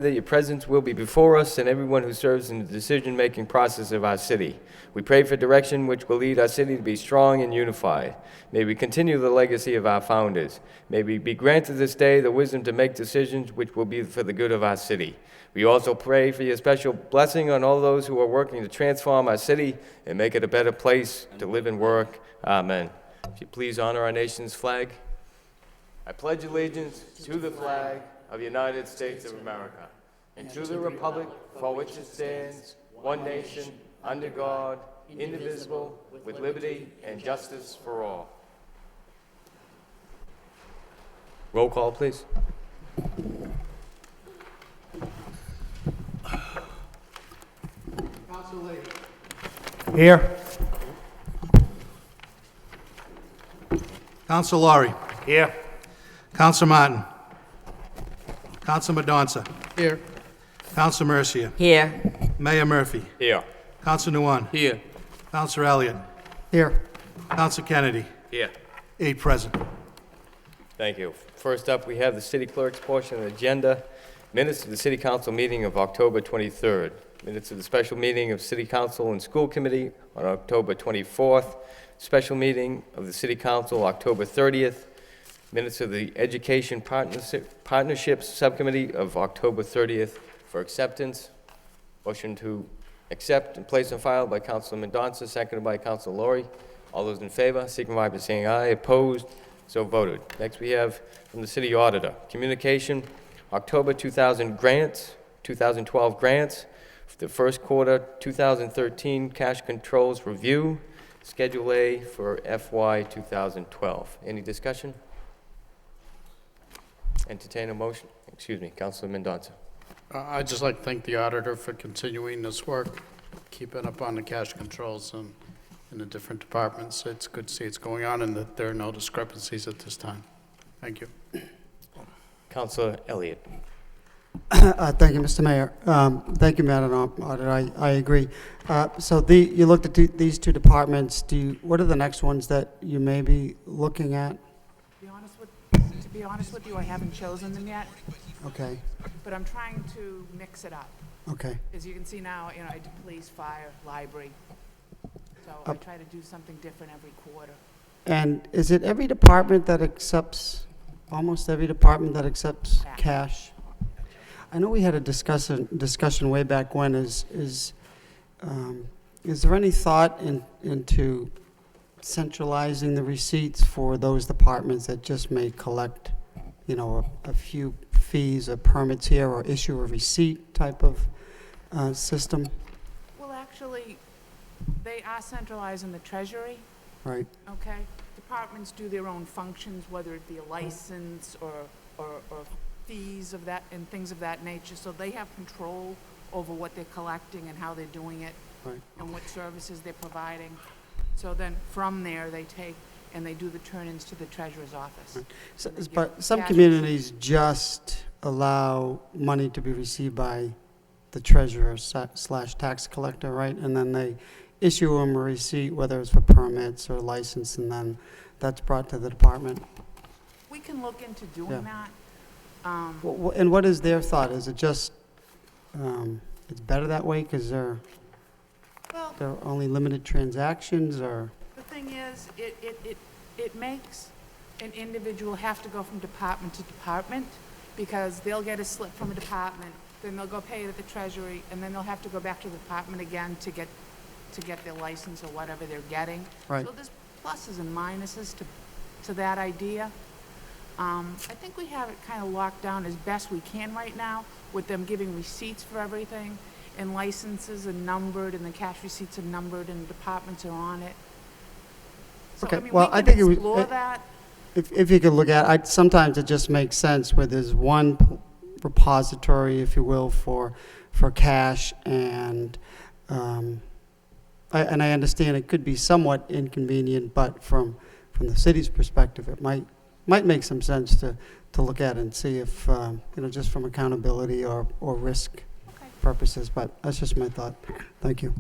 that your presence will be before us and everyone who serves in the decision-making process of our city. We pray for direction which will lead our city to be strong and unified. May we continue the legacy of our founders. May we be granted this day the wisdom to make decisions which will be for the good of our city. We also pray for your special blessing on all those who are working to transform our city and make it a better place to live and work. Amen. If you please honor our nation's flag. I pledge allegiance to the flag of the United States of America, and to the republic for which it stands, one nation, under God, indivisible, with liberty and justice for all. Roll call, please. Council Lee. Here. Council Laurie. Here. Council Martin. Council Madonza. Here. Council Mercia. Here. Mayor Murphy. Here. Council Nguyen. Here. Council Elliott. Here. Council Kennedy. Here. 8 present. Thank you. First up, we have the city clerk's portion of the agenda. Minutes of the city council meeting of October 23rd. Minutes of the special meeting of city council and school committee on October 24th. Special meeting of the city council October 30th. Minutes of the Education Partnerships Subcommittee of October 30th for acceptance. Motion to accept and place on file by Councilor Mendonça, seconded by Councilor Laurie. All those in favor, signify by saying aye. Opposed? So voted. Next, we have from the City Auditor, Communication, October 2012 grants, for the first quarter 2013 cash controls review, Schedule A for FY 2012. Any discussion? Entertain a motion. Excuse me, Councilor Mendonça. I'd just like to thank the auditor for continuing this work, keeping up on the cash controls in the different departments. It's good to see it's going on and that there are no discrepancies at this time. Thank you. Councilor Elliott. Thank you, Mr. Mayor. Thank you, Madam Auditor. I agree. So you looked at these two departments. What are the next ones that you may be looking at? To be honest with you, I haven't chosen them yet, Okay. but I'm trying to mix it up. Okay. As you can see now, I do police, fire, library. So I try to do something different every quarter. And is it every department that accepts, almost every department that accepts cash? I know we had a discussion way back when. Is there any thought into centralizing the receipts for those departments that just may collect, a few fees or permits here or issue a receipt type of system? Well, actually, they are centralized in the treasury, Right. okay? Departments do their own functions, whether it be a license or fees of that and things of that nature. So they have control over what they're collecting and how they're doing it, Right. and what services they're providing. So then from there, they take and they do the turn-ins to the treasurer's office. So, They give but some cash communities just allow money to be received by the treasurer / tax collector, right? And then they issue them a receipt, whether it's for permits or license, and then that's brought to the department. We can look into doing that. And what is their thought? Is it just, it's better that way because there are only limited transactions, or? The thing is, it makes an individual have to go from department to department, because they'll get a slip from a department, then they'll go pay it at the treasury, and then they'll have to go back to the department again to get their license or whatever they're getting. Right. So there's pluses and minuses to that idea. I think we have it kind of locked down as best we can right now, with them giving receipts for everything, and licenses are numbered, and the cash receipts are numbered, and departments are on it. So, Okay, I mean, well, we I can think it was- explore that. If you could look at, sometimes it just makes sense where there's one repository, if you will, for cash, and I understand it could be somewhat inconvenient, but from the city's perspective, it might make some sense to look at and see if, just from accountability or risk purposes, but that's just my thought. Thank you.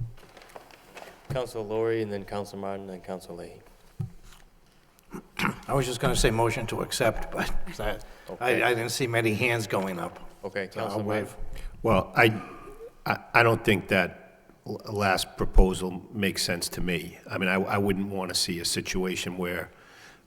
Councilor Laurie, and then Councilor Martin, and Councilor Leahy. I was just going to say motion to accept, but I didn't see many hands going up. Okay, So I'll Councilor waive. Martin. Well, I don't think that last proposal makes sense to me. I mean, I wouldn't want to see a situation where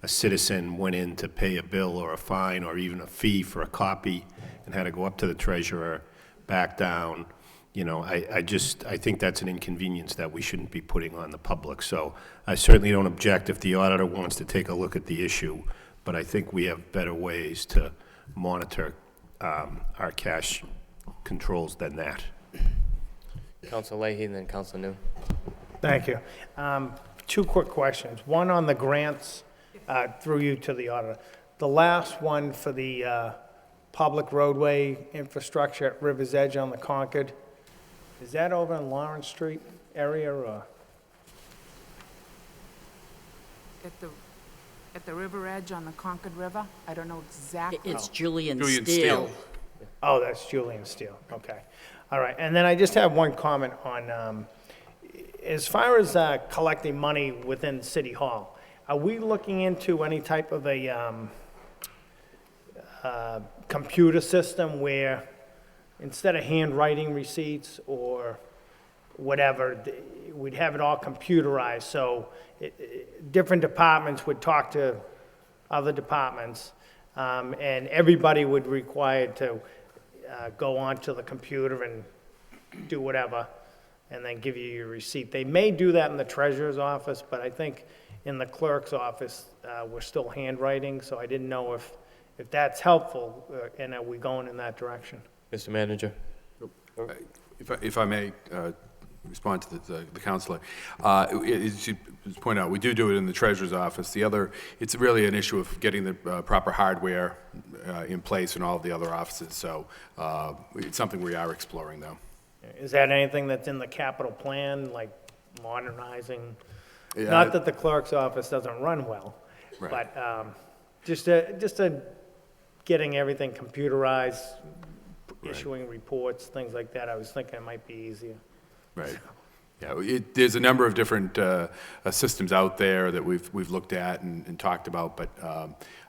a citizen went in to pay a bill or a fine or even a fee for a copy and had to go up to the treasurer, back down. You know, I think that's an inconvenience that we shouldn't be putting on the public. So I certainly don't object if the auditor wants to take a look at the issue, but I think we have better ways to monitor our cash controls than that. Council Leahy and then Council New. Thank you. Two quick questions. One on the grants, through you to the auditor. The last one for the public roadway infrastructure at River's Edge on the Concord, is that over in Lawrence Street area or? At the river edge on the Concord River? I don't know exactly. It's Julian Julian Steele. Steele. Oh, that's Julian Steele, okay. All right, and then I just have one comment on, as far as collecting money within City Hall, are we looking into any type of a computer system where instead of handwriting receipts or whatever, we'd have it all computerized, so different departments would talk to other departments, and everybody would require to go onto the computer and do whatever, and then give you your receipt. They may do that in the treasurer's office, but I think in the clerk's office, we're still handwriting, so I didn't know if that's helpful, and are we going in that direction? Mr. Manager. If I may respond to the counselor, as you point out, we do it in the treasurer's office. The other, it's really an issue of getting the proper hardware in place in all of the other offices. So it's something we are exploring, though. Is that anything that's in the capital plan, like modernizing? Yeah, Not that the clerk's office doesn't run well, Right. but just a getting everything computerized, issuing reports, things like that. I was thinking it might be easier. Right. Yeah, there's a number of different systems out there that we've looked at and talked about, but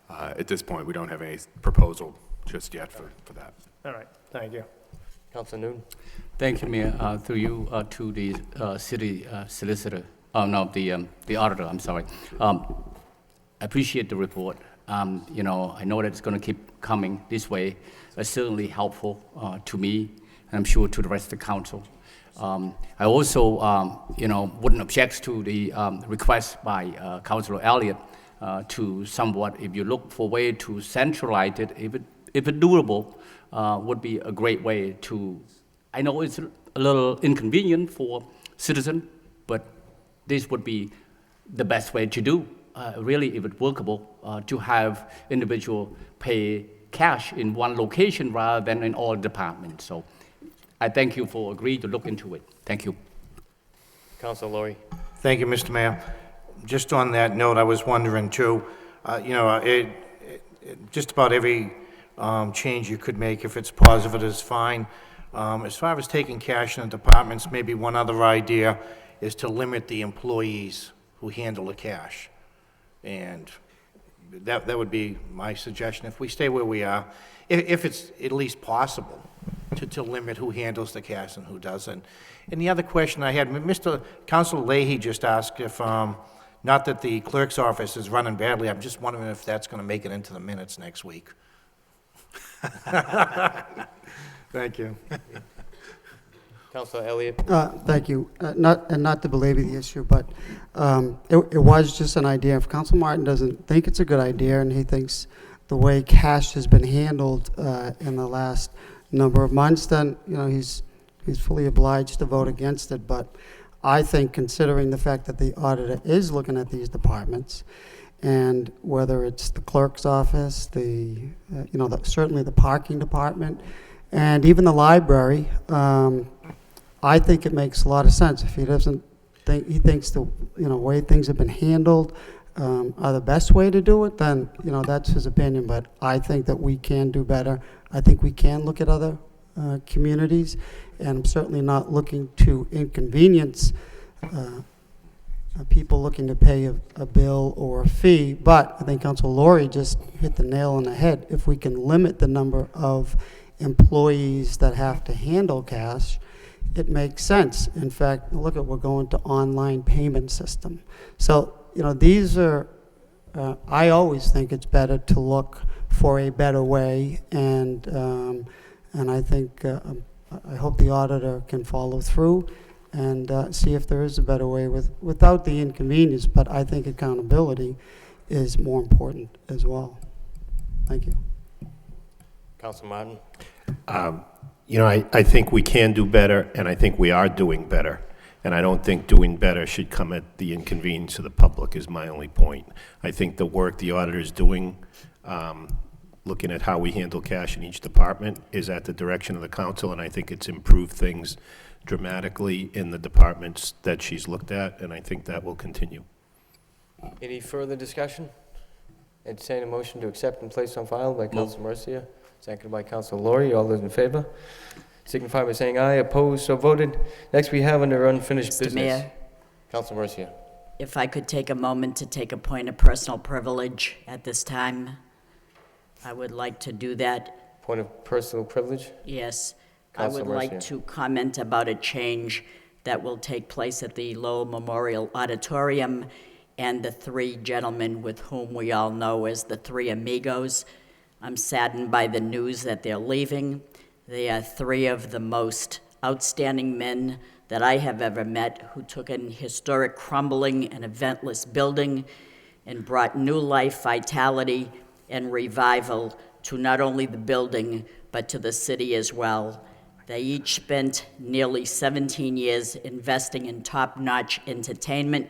at this point, we don't have any proposal just yet for that. All right, thank you. Council Noon. Thank you, Mayor. Through you to the city solicitor, the auditor, I'm sorry. I appreciate the report. You know, I know that it's going to keep coming this way. It's certainly helpful to me, and I'm sure to the rest of the council. I also, you know, wouldn't object to the request by Councilor Elliott to somewhat, if you look for a way to centralize it, if it doable, would be a great way to. I know it's a little inconvenient for citizens, but this would be the best way to do. Really, if it's workable, to have individual pay cash in one location rather than in all departments. So I thank you for agreeing to look into it. Thank you. Council Lori. Thank you, Mr. Mayor. Just on that note, I was wondering too, you know, just about every change you could make, if it's positive, is fine. As far as taking cash in the departments, maybe one other idea is to limit the employees who handle the cash. And that would be my suggestion. If we stay where we are, if it's at least possible, to limit who handles the cash and who doesn't. And the other question I had, Mr. Councilor Leahy just asked if, not that the clerk's office is running badly, I'm just wondering if that's going to make it into the minutes next week. Thank you. Councilor Elliott. Thank you. Not to belabor the issue, but it was just an idea. If Council Martin doesn't think it's a good idea, and he thinks the way cash has been handled in the last number of months, then you know he's fully obliged to vote against it. But I think, considering the fact that the auditor is looking at these departments, and whether it's the clerk's office, certainly the parking department, and even the library. I think it makes a lot of sense. If he doesn't think, he thinks the way things have been handled are the best way to do it, then that's his opinion. But I think that we can do better. I think we can look at other communities, and I'm certainly not looking to inconvenience people looking to pay a bill or a fee. But I think Councilor Laurie just hit the nail on the head. If we can limit the number of employees that have to handle cash, it makes sense. In fact, look at, we're going to online payment system. So, these are, I always think it's better to look for a better way, and I think, I hope the auditor can follow through and see if there is a better way without the inconvenience, but I think accountability is more important as well. Thank you. Council Martin? I think we can do better, and I think we are doing better. And I don't think doing better should come at the inconvenience of the public, is my only point. I think the work the auditor is doing, looking at how we handle cash in each department, is at the direction of the council, and I think it's improved things dramatically in the departments that she's looked at, and I think that will continue. Any further discussion? Entertain a motion to accept and place on file by Council Mercia, seconded by Council Laurie. All those in favor signify by saying aye. Opposed, so voted. Next, we have under unfinished Mr. business. Mayor, Council Mercia. if I could take a moment to take a point of personal privilege at this time, I would like to do that. Point of personal privilege. Yes, I Councilor would like Mercia. to comment about a change that will take place at the Lowell Memorial Auditorium and the three gentlemen with whom we all know as the Three Amigos. I'm saddened by the news that they're leaving. They are three of the most outstanding men that I have ever met, who took an historic, crumbling, and eventless building and brought new life, vitality, and revival to not only the building, but to the city as well. They each spent nearly 17 years investing in top-notch entertainment,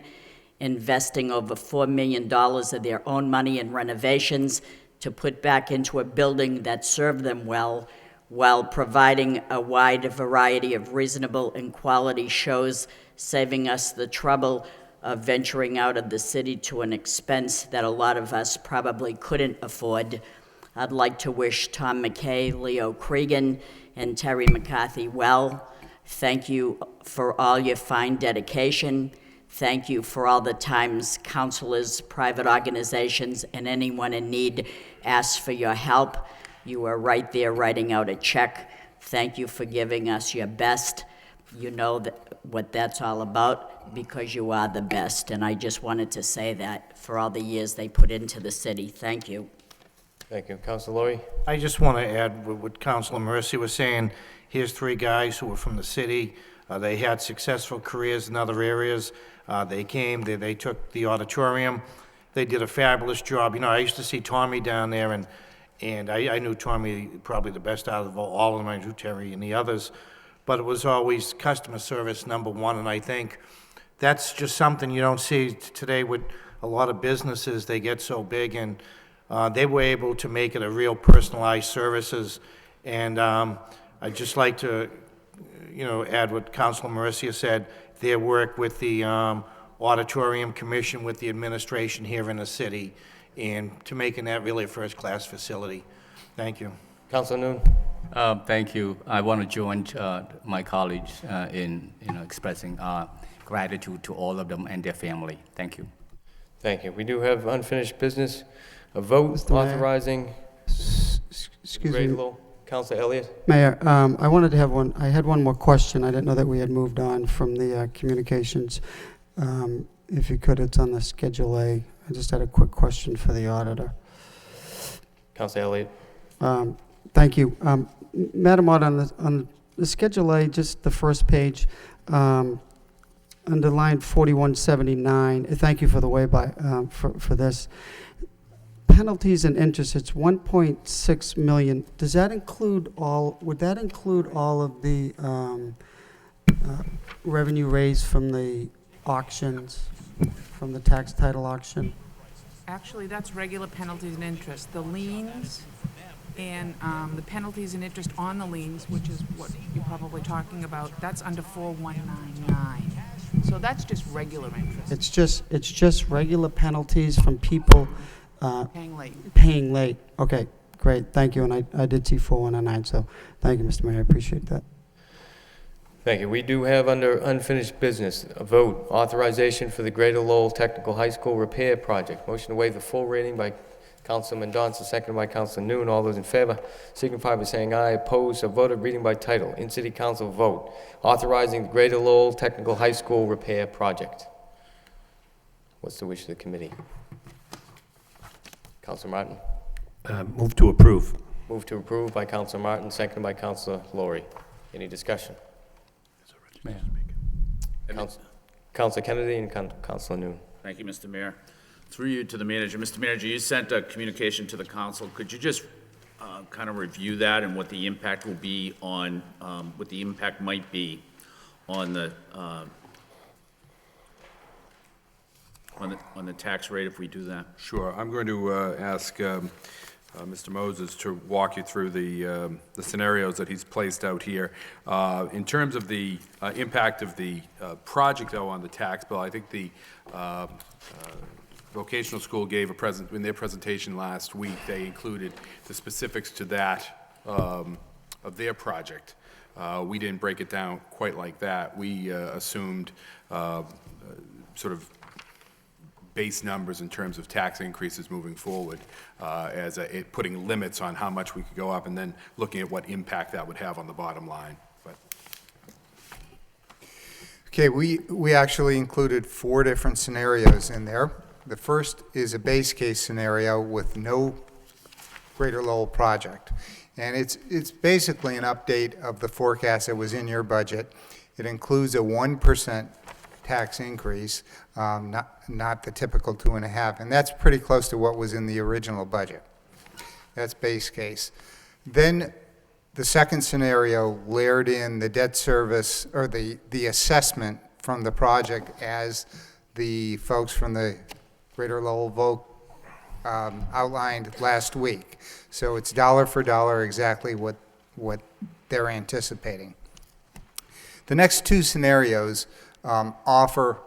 investing over $4 million of their own money in renovations to put back into a building that served them well, while providing a wide variety of reasonable and quality shows, saving us the trouble of venturing out of the city to an expense that a lot of us probably couldn't afford. I'd like to wish Tom McKay, Leo Cregan, and Terry McCarthy well. Thank you for all your fine dedication. Thank you for all the times counselors, private organizations, and anyone in need asked for your help. You were right there writing out a check. Thank you for giving us your best. You know what that's all about, because you are the best. And I just wanted to say that for all the years they put into the city. Thank you. Thank you. Council Laurie? I just want to add what Councilor Mercy was saying. Here's three guys who were from the city. They had successful careers in other areas. They came, they took the auditorium. They did a fabulous job. I used to see Tommy down there, and I knew Tommy probably the best out of all of them. I knew Terry and the others. But it was always customer service number one, and I think that's just something you don't see today with a lot of businesses. They get so big, and they were able to make it a real personalized services. And I'd just like to, add what Councilor Mercia said, their work with the Auditorium Commission, with the administration here in the city, and to making that really a first-class facility. Thank you. Council Noon? Thank you. I want to join my colleagues in expressing gratitude to all of them and their family. Thank you. Thank you. We do have unfinished business. A vote Mr. Mayor. authorizing Excuse Great me, Lowell. Council Elliott? Mayor, I wanted to have I had one more question. I didn't know that we had moved on from the communications. If you could, it's on the Schedule A. I just had a quick question for the auditor. Council Elliott? Thank you. Madam Auditor, on the Schedule A, just the first page, under line 4179, thank you for the way-by for this. Penalties and interest, it's 1.6 million. Does that include would that include all of the revenue raised from the auctions, from the tax title auction? Actually, that's regular penalties and interest. The liens and the penalties and interest on the liens, which is what you're probably talking about, that's under 4199. So that's just regular interest, It's just regular penalties from people paying late. paying late. Okay, great, thank you, and I did see 4109, so thank you, Mr. Mayor, I appreciate that. Thank you. We do have under unfinished business a vote authorization for the Greater Lowell Technical High School repair project. Motion to waive the full reading by Councilor Mendonça, seconded by Councilor Noon. All those in favor signify by saying aye. Opposed, so voted. Reading by title. In City Council vote. Authorizing the Greater Lowell Technical High School repair project. What's the wish of the committee? Councilor Martin. Move to approve. Move to approve by Councilor Martin, seconded by Councilor Laurie. Any discussion? Mayor. Councilor Kennedy and Councilor Noon. Thank you, Mr. Mayor. Through you to the manager. Mr. Manager, you sent a communication to the council. Could you just kind of review that and what the impact will be on, what the impact might be on the tax rate if we do that? Sure. I'm going to ask Mr. Moses to walk you through the scenarios that he's placed out here. In terms of the impact of the project, though, on the tax bill, I think the vocational school gave in their presentation last week, they included the specifics to that of their project. We didn't break it down quite like that. We assumed sort of base numbers in terms of tax increases moving forward, as putting limits on how much we could go up, and then looking at what impact that would have on the bottom line. But Okay, we actually included 4 different scenarios in there. The first is a base case scenario with no Greater Lowell project. And it's basically an update of the forecast that was in your budget. It includes a 1% tax increase, not the typical 2.5%, and that's pretty close to what was in the original budget. That's base case. Then the second scenario layered in the debt service, or the assessment from the project as the folks from the Greater Lowell vote outlined last week. So it's dollar for dollar exactly what they're anticipating. The next 2 scenarios offer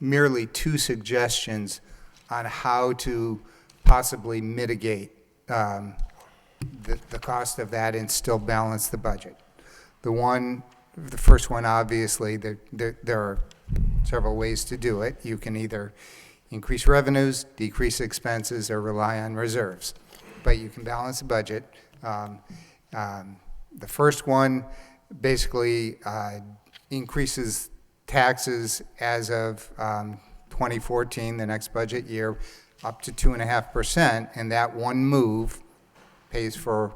merely 2 suggestions on how to possibly mitigate the cost of that and still balance the budget. The first one, obviously, there are several ways to do it. You can either increase revenues, decrease expenses, or rely on reserves. But you can balance the budget. The first one basically increases taxes as of 2014, the next budget year, up to 2.5%, and that one move pays for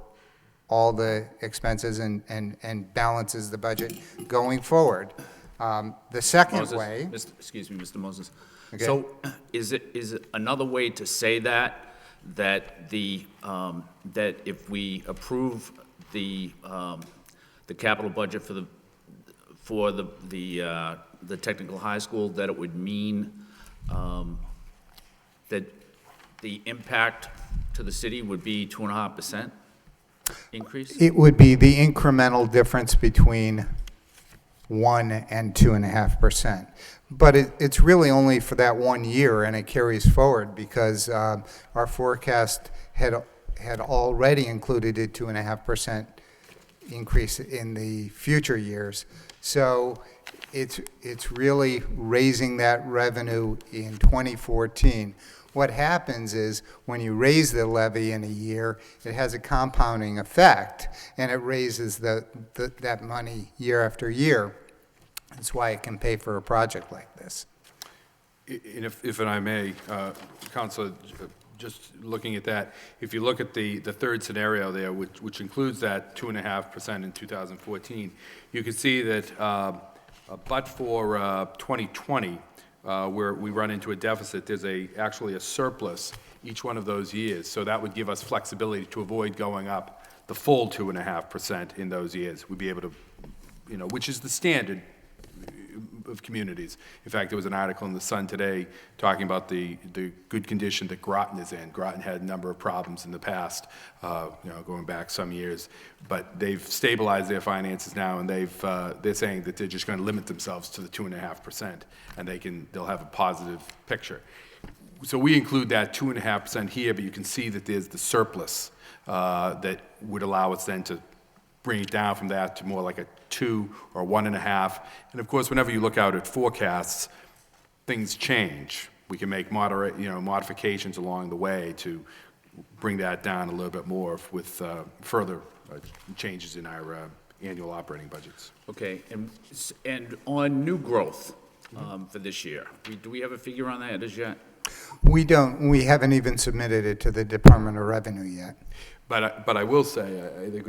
all the expenses and balances the budget going forward. The second Moses, way... Excuse me, Mr. Moses. Okay. So is it another way to say that if we approve the capital budget for the technical high school, that it would mean that the impact to the city would be 2.5% increase? It would be the incremental difference between 1 and 2.5%. But it's really only for that 1 year, and it carries forward because our forecast had already included a 2.5% increase in the future years. So it's really raising that revenue in 2014. What happens is when you raise the levy in a year, it has a compounding effect, and it raises that money year after year. That's why it can pay for a project like this. And if I may, Councilor, just looking at that, if you look at the third scenario there, which includes that 2.5% in 2014, you can see that but for 2020, where we run into a deficit, there's actually a surplus each one of those years. So that would give us flexibility to avoid going up the full 2.5% in those years. We'd be able to, which is the standard of communities. In fact, there was an article in the Sun today talking about the good condition that Groton is in. Groton had a number of problems in the past, going back some years, but they've stabilized their finances now, and they're saying that they're just going to limit themselves to the 2.5%, and they'll have a positive picture. So we include that 2.5% here, but you can see that there's the surplus that would allow us then to bring it down from that to more like a 2 or 1.5. And of course, whenever you look out at forecasts, things change. We can make modifications along the way to bring that down a little bit more with further changes in our annual operating budgets. Okay, and on new growth for this year, do we have a figure on that as yet? We don't, we haven't even submitted it to the Department of Revenue yet. But I will say, I think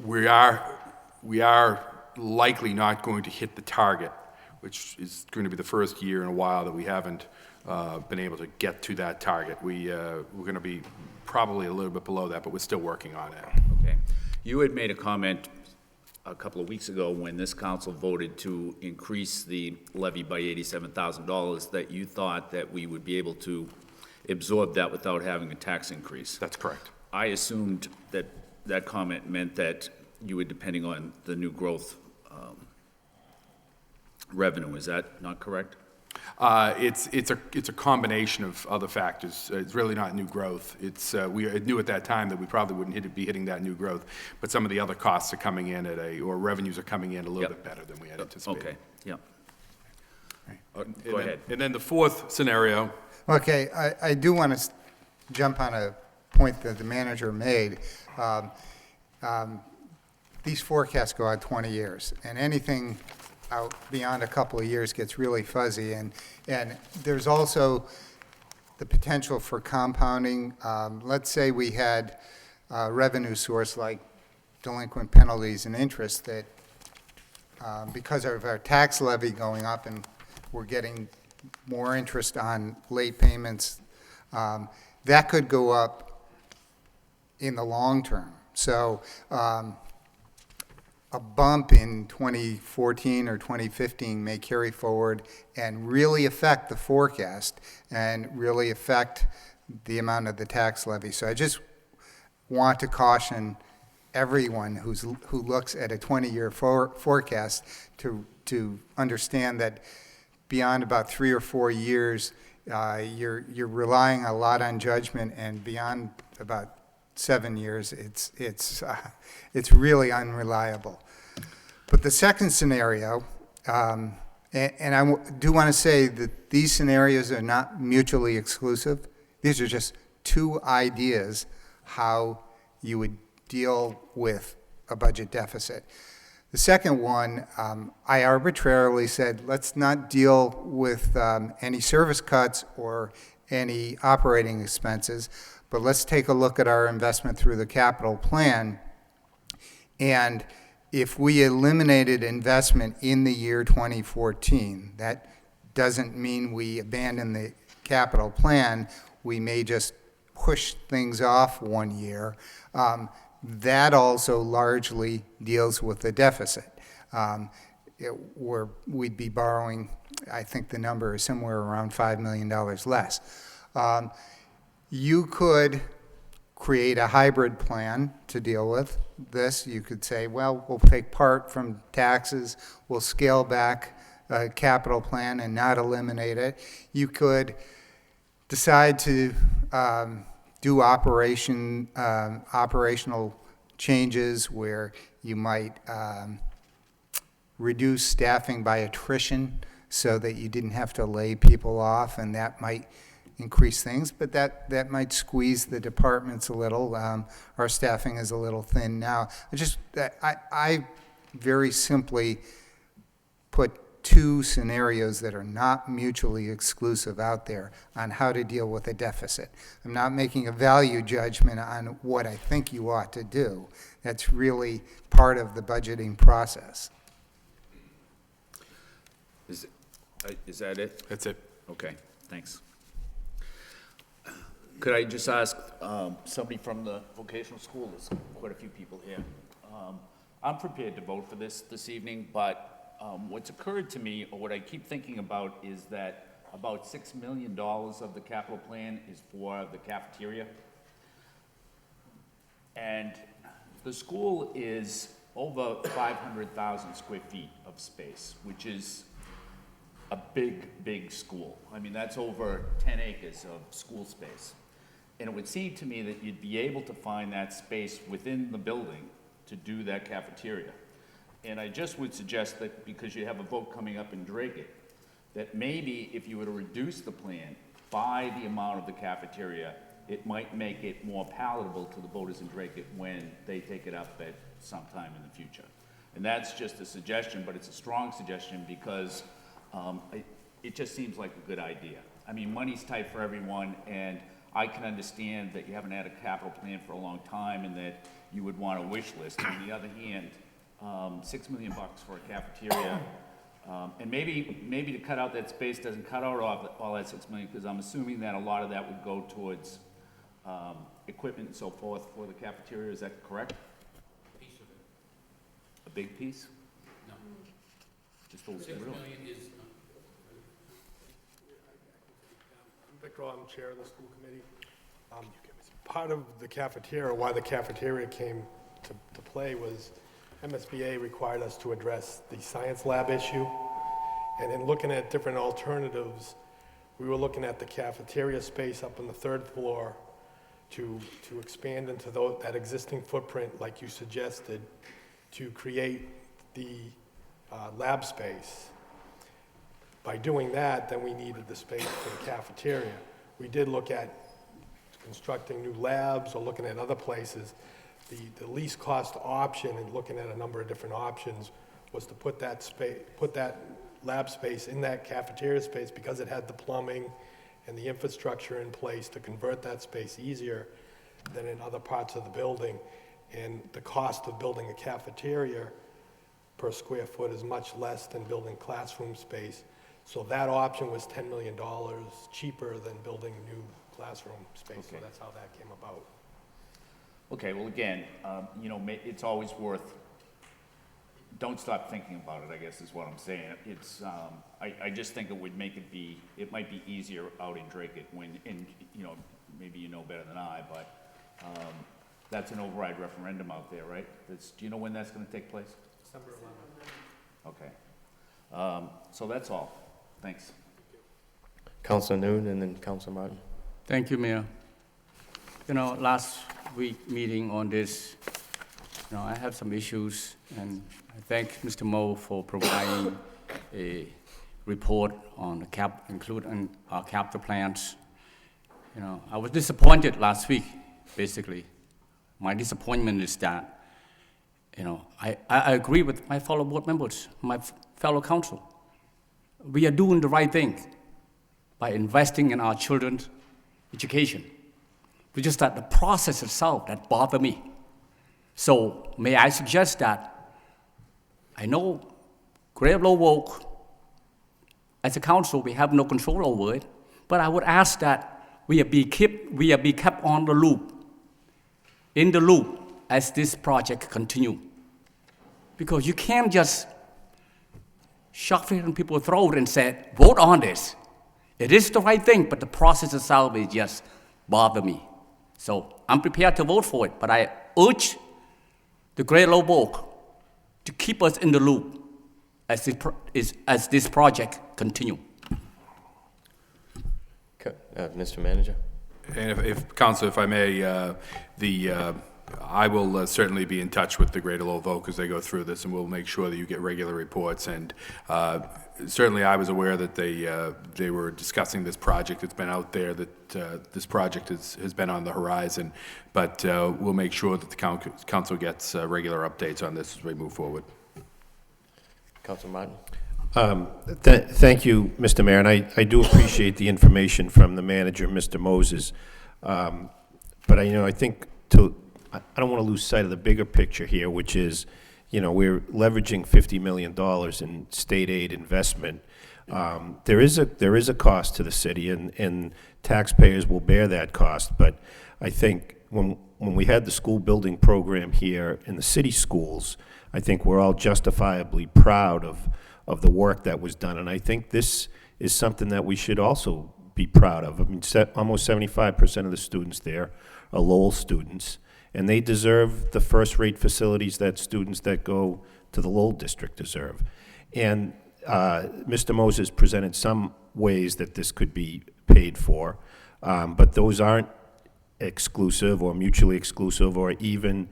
we are likely not going to hit the target, which is going to be the first year in a while that we haven't been able to get to that target. We're going to be probably a little bit below that, but we're still working on it. Okay. You had made a comment a couple of weeks ago when this council voted to increase the levy by $87,000 that you thought that we would be able to absorb that without having a tax increase. That's correct. I assumed that that comment meant that you were depending on the new growth revenue. Is that not correct? It's a combination of other factors. It's really not new growth. We knew at that time that we probably wouldn't be hitting that new growth, but some of the other costs are coming in or revenues are coming in a little bit better than we had anticipated. Okay, yeah. Go ahead. And then the fourth scenario. Okay, I do want to jump on a point that the manager made. These forecasts go out 20 years, and anything out beyond a couple of years gets really fuzzy, and there's also the potential for compounding. Let's say we had a revenue source like delinquent penalties and interest that because of our tax levy going up and we're getting more interest on late payments, that could go up in the long term. So a bump in 2014 or 2015 may carry forward and really affect the forecast and really affect the amount of the tax levy. So I just want to caution everyone who looks at a 20-year forecast to understand that beyond about 3 or 4 years, you're relying a lot on judgment, and beyond about 7 years, it's really unreliable. But the second scenario, and I do want to say that these scenarios are not mutually exclusive. These are just two ideas how you would deal with a budget deficit. The second one, I arbitrarily said, let's not deal with any service cuts or any operating expenses, but let's take a look at our investment through the capital plan. And if we eliminated investment in the year 2014, that doesn't mean we abandon the capital plan. We may just push things off 1 year. That also largely deals with the deficit. We'd be borrowing, I think the number is somewhere around $5 million less. You could create a hybrid plan to deal with this. You could say, well, we'll take part from taxes, we'll scale back a capital plan and not eliminate it. You could decide to do operational changes where you might reduce staffing by attrition so that you didn't have to lay people off, and that might increase things, but that might squeeze the departments a little. Our staffing is a little thin now. I very simply put two scenarios that are not mutually exclusive out there on how to deal with a deficit. I'm not making a value judgment on what I think you ought to do. That's really part of the budgeting process. Is that it? That's it. Okay, thanks. Could I just ask somebody from the vocational school, there's quite a few people here. I'm prepared to vote for this evening, but what's occurred to me, or what I keep thinking about, is that about $6 million of the capital plan is for the cafeteria. And the school is over 500,000 square feet of space, which is a big school. I mean, that's over 10 acres of school space. And it would seem to me that you'd be able to find that space within the building to do that cafeteria. And I just would suggest that, because you have a vote coming up in Drake, that maybe if you were to reduce the plan by the amount of the cafeteria it might make it more palatable to the voters in Drake when they take it up at some time in the future. And that's just a suggestion, but it's a strong suggestion because it just seems like a good idea. I mean, money's tight for everyone, and I can understand that you haven't had a capital plan for a long time and that you would want a wish list. On the other hand, $6 million for a cafeteria, and maybe to cut out that space doesn't cut out all that $6 million, because I'm assuming that a lot of that would go towards equipment and so forth for the cafeteria. Is that correct? Piece of it. A big piece? No. Just a 6 little. million is, Victor, I'm chair of the school committee. Part of the cafeteria, why the cafeteria came to play was MSBA required us to address the science lab issue. And in looking at different alternatives, we were looking at the cafeteria space up on the 3rd floor to expand into that existing footprint, like you suggested, to create the lab space. By doing that, then we needed the space for the cafeteria. We did look at constructing new labs or looking at other places. The least cost option in looking at a number of different options was to put that lab space in that cafeteria space because it had the plumbing and the infrastructure in place to convert that space easier than in other parts of the building. And the cost of building a cafeteria per square foot is much less than building classroom space. So that option was $10 million cheaper than building new classroom space. Okay. So that's how that came about. Okay, well, again, it's always worth, don't stop thinking about it, I guess is what I'm saying. It's, I just think it might be easier out in Drake when, and, maybe you know better than I, but that's an override referendum out there, right? Do you know when that's gonna take place? December 11th. Okay. So that's all. Thanks. Councilor Noon and then Councilor Martin. Thank you, Mayor. Last week meeting on this, I have some issues, and I thank Mr. Moe for providing a report on the including our capital plans. I was disappointed last week, basically. My disappointment is that, I agree with my fellow board members, my fellow council. We are doing the right thing by investing in our children's education. It's just that the process itself that bothers me. So may I suggest that, I know Greater Lowell, as a council, we have no control over it, but I would ask that we be kept on the loop, in the loop, as this project continue. Because you can't just shove it in people's throat and say, vote on this. It is the right thing, but the process itself is just bother me. So I'm prepared to vote for it, but I urge the Greater Lowell to keep us in the loop as this project continue. Mr. Manager. And if Council, if I may, I will certainly be in touch with the Greater Lowell vote as they go through this, and we'll make sure that you get regular reports. And certainly, I was aware that they were discussing this project. It's been out there that this project has been on the horizon, but we'll make sure that the council gets regular updates on this as we move forward. Councilor Martin. Thank you, Mr. Mayor, and I do appreciate the information from the manager, Mr. Moses. But I think I don't want to lose sight of the bigger picture here, which is, we're leveraging $50 million in state aid investment. There is a cost to the city, and taxpayers will bear that cost. But I think when we had the school building program here in the city schools, I think we're all justifiably proud of the work that was done. And I think this is something that we should also be proud of. I mean, almost 75% of the students there are Lowell students, and they deserve the first-rate facilities that students that go to the Lowell district deserve. And Mr. Moses presented some ways that this could be paid for, but those aren't exclusive or mutually exclusive or even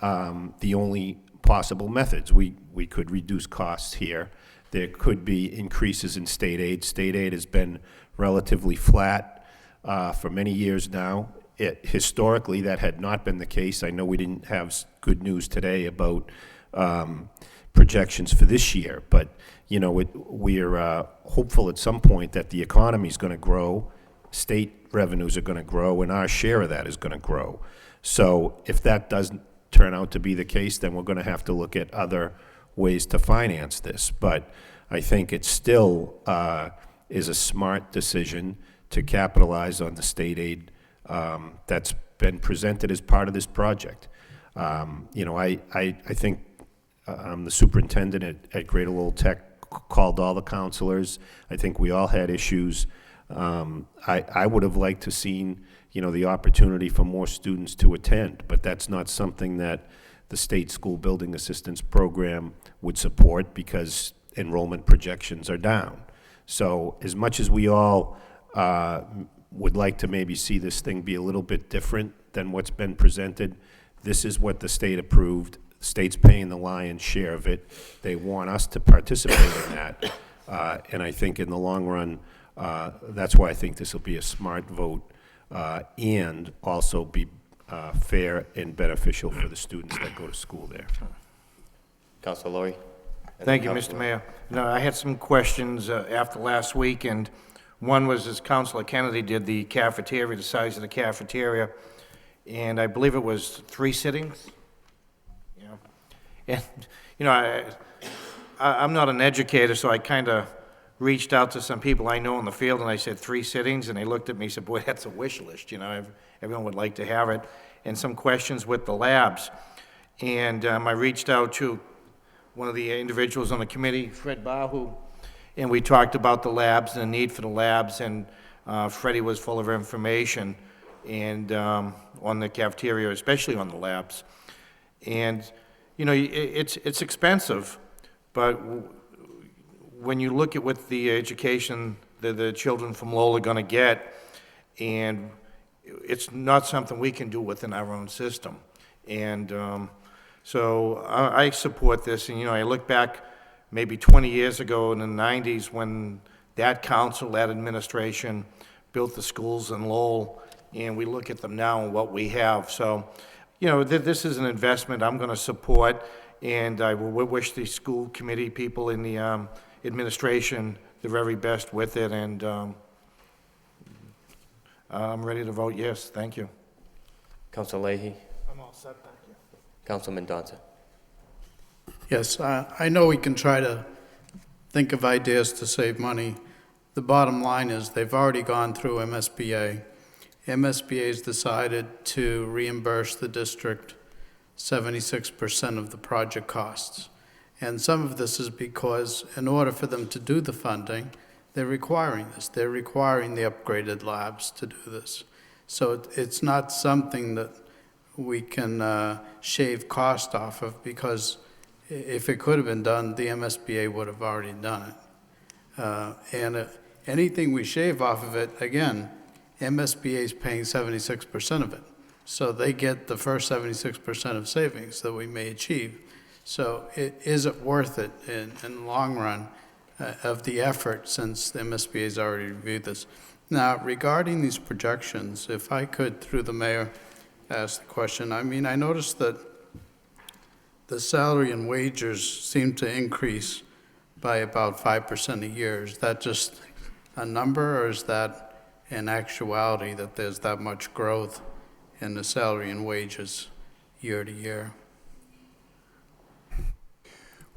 the only possible methods. We could reduce costs here. There could be increases in state aid. State aid has been relatively flat for many years now, Historically, that had not been the case. I know we didn't have good news today about projections for this year, but, you know, we're hopeful at some point that the economy is going to grow, state revenues are going to grow, and our share of that is going to grow. So if that doesn't turn out to be the case, then we're going to have to look at other ways to finance this. But I think it still is a smart decision to capitalize on the state aid that's been presented as part of this project. You know, I think the superintendent at Greater Lowell Tech called all the counselors. I think we all had issues. I would have liked to seen, you know, the opportunity for more students to attend, but that's not something that the state school building assistance program would support because enrollment projections are down. So as much as we all would like to maybe see this thing be a little bit different than what's been presented, this is what the state approved. The state's paying the lion's share of it. They want us to participate in that. And I think in the long run, that's why I think this will be a smart vote and also be fair and beneficial for the students that go to school there. Councilor Laurie. Thank you, Mr. Mayor. No, I had some questions after last week, and one was, as Councilor Kennedy did, the cafeteria, the size of the cafeteria, and I believe it was 3 sittings. Yeah. And, you know, I'm not an educator, so I kind of reached out to some people I know in the field, and I said 3 sittings, and they looked at me and said, boy, that's a wish list, you know, everyone would like to have it, and some questions with the labs. And I reached out to one of the individuals on the committee, Fred Bahu, and we talked about the labs and the need for the labs, and Freddie was full of information and on the cafeteria, especially on the labs. And, you know, it's expensive, but when you look at what the education that the children from Lowell are going to get, and it's not something we can do within our own system. And so I support this, and, you know, I look back maybe 20 years ago in the 90s when that council, that administration built the schools in Lowell, and we look at them now and what we have. So, you know, this is an investment I'm going to support, and I will wish the school committee people in the administration the very best with it, and I'm ready to vote yes. Thank you. Councilor Leahy. I'm all set, thank you. Councilman Mendoza. Yes, I know we can try to think of ideas to save money. The bottom line is they've already gone through MSBA. MSBA's decided to reimburse the district 76% of the project costs. And some of this is because in order for them to do the funding, they're requiring this. They're requiring the upgraded labs to do this. So it's not something that we can shave cost off of, because if it could have been done, the MSBA would have already done it. And anything we shave off of it, again, MSBA is paying 76% of it. So they get the first 76% of savings that we may achieve. So is it worth it in the long run of the effort, since the MSBA has already reviewed this? Now, regarding these projections, if I could, through the mayor, ask the question. I mean, I noticed that the salary and wages seem to increase by about 5% a year. Is that just a number, or is that in actuality that there's that much growth in the salary and wages year to year?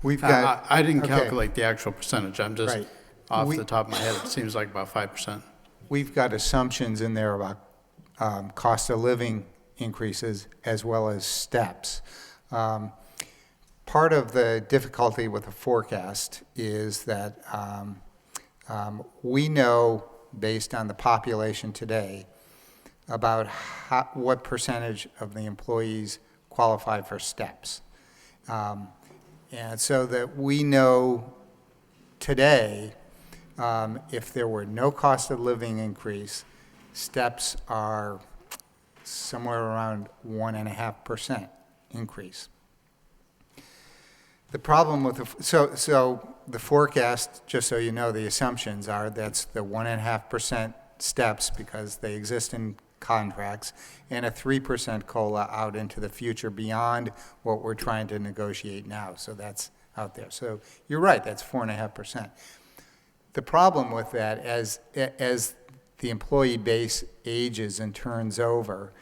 We've got. I didn't okay. calculate the actual percentage. I'm just Right. off the top of my head. It seems like about 5%. We've got assumptions in there about cost of living increases as well as steps. Part of the difficulty with the forecast is that we know, based on the population today, about what percentage of the employees qualify for steps. And so that we know today, if there were no cost of living increase, steps are somewhere around 1.5% increase. The problem with so the forecast, just so you know, the assumptions are that's the 1.5% steps because they exist in contracts, and a 3% COLA out into the future beyond what we're trying to negotiate now. So that's out there. So you're right, that's 4.5%. The problem with that, as the employee base ages and turns over,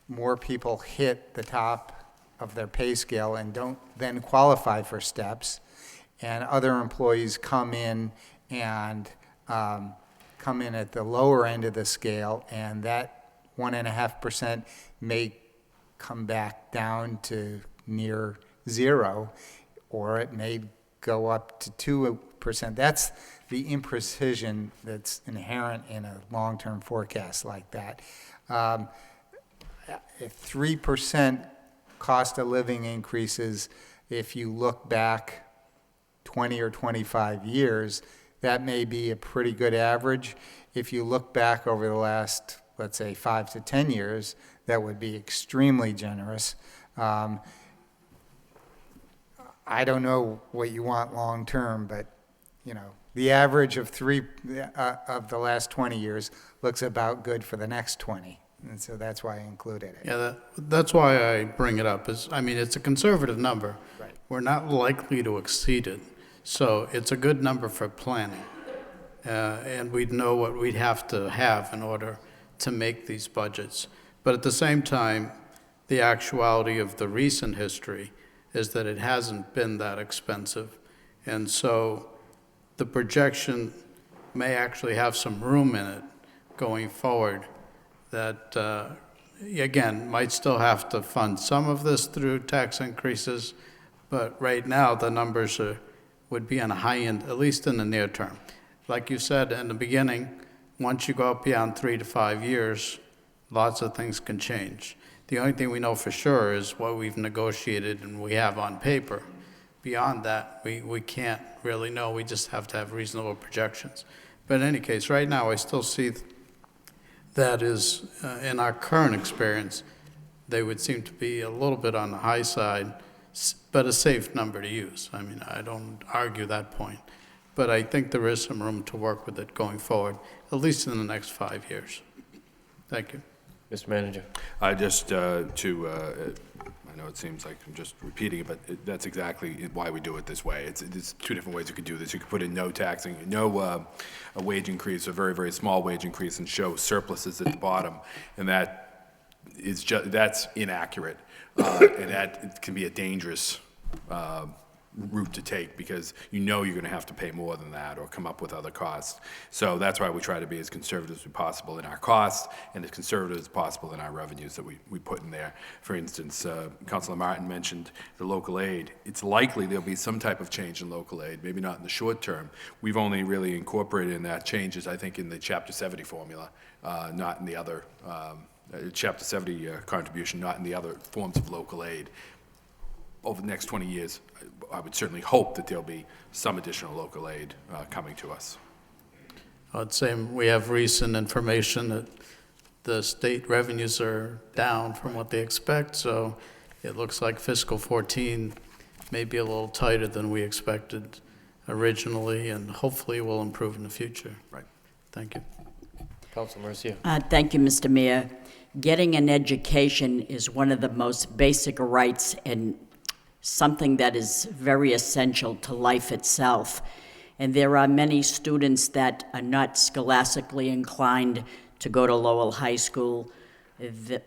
more people hit the top of their pay scale and don't then qualify for steps, and other employees come in and come in at the lower end of the scale, and that 1.5% may come back down to near zero, or it may go up to 2%. That's the imprecision that's inherent in a long-term forecast like that. 3% cost of living increases, if you look back 20 or 25 years, that may be a pretty good average. If you look back over the last, let's say, 5 to 10 years, that would be extremely generous. I don't know what you want long-term, but, you know, the average of of the last 20 years looks about good for the next 20. And so that's why I included it. Yeah, that's why I bring it up. I mean, it's a conservative number. Right. We're not likely to exceed it. So it's a good number for planning. And we'd know what we'd have to have in order to make these budgets. But at the same time, the actuality of the recent history is that it hasn't been that expensive. And so the projection may actually have some room in it going forward that, again, might still have to fund some of this through tax increases, but right now the numbers would be on a high end, at least in the near term. Like you said in the beginning, once you go up beyond 3 to 5 years, lots of things can change. The only thing we know for sure is what we've negotiated and we have on paper. Beyond that, we can't really know. We just have to have reasonable projections. But in any case, right now, I still see that is, in our current experience, they would seem to be a little bit on the high side, but a safe number to use. I mean, I don't argue that point. But I think there is some room to work with it going forward, at least in the next 5 years. Thank you. Mr. Manager. I know it seems like I'm just repeating it, but that's exactly why we do it this way. It's two different ways you could do this. You could put in no taxing, a wage increase, a very, very small wage increase, and show surpluses at the bottom, and that's inaccurate, and that can be a dangerous route to take, because you're going to have to pay more than that or come up with other costs. So that's why we try to be as conservative as possible in our costs and as conservative as possible in our revenues that we put in there. For instance, Councilor Martin mentioned the local aid. It's likely there'll be some type of change in local aid, maybe not in the short term. We've only really incorporated in that changes, I think, in the Chapter 70 formula, not in the other, Chapter 70 contribution, not in the other forms of local aid. Over the next 20 years, I would certainly hope that there'll be some additional local aid coming to us. I'd say we have recent information that the state revenues are down from what they expect, so it looks like fiscal 14 may be a little tighter than we expected originally, and hopefully will improve in the future. Right. Thank you. Councilor Mercia. Thank you, Mr. Mayor. Getting an education is one of the most basic rights and something that is very essential to life itself. And there are many students that are not scholastically inclined to go to Lowell High School,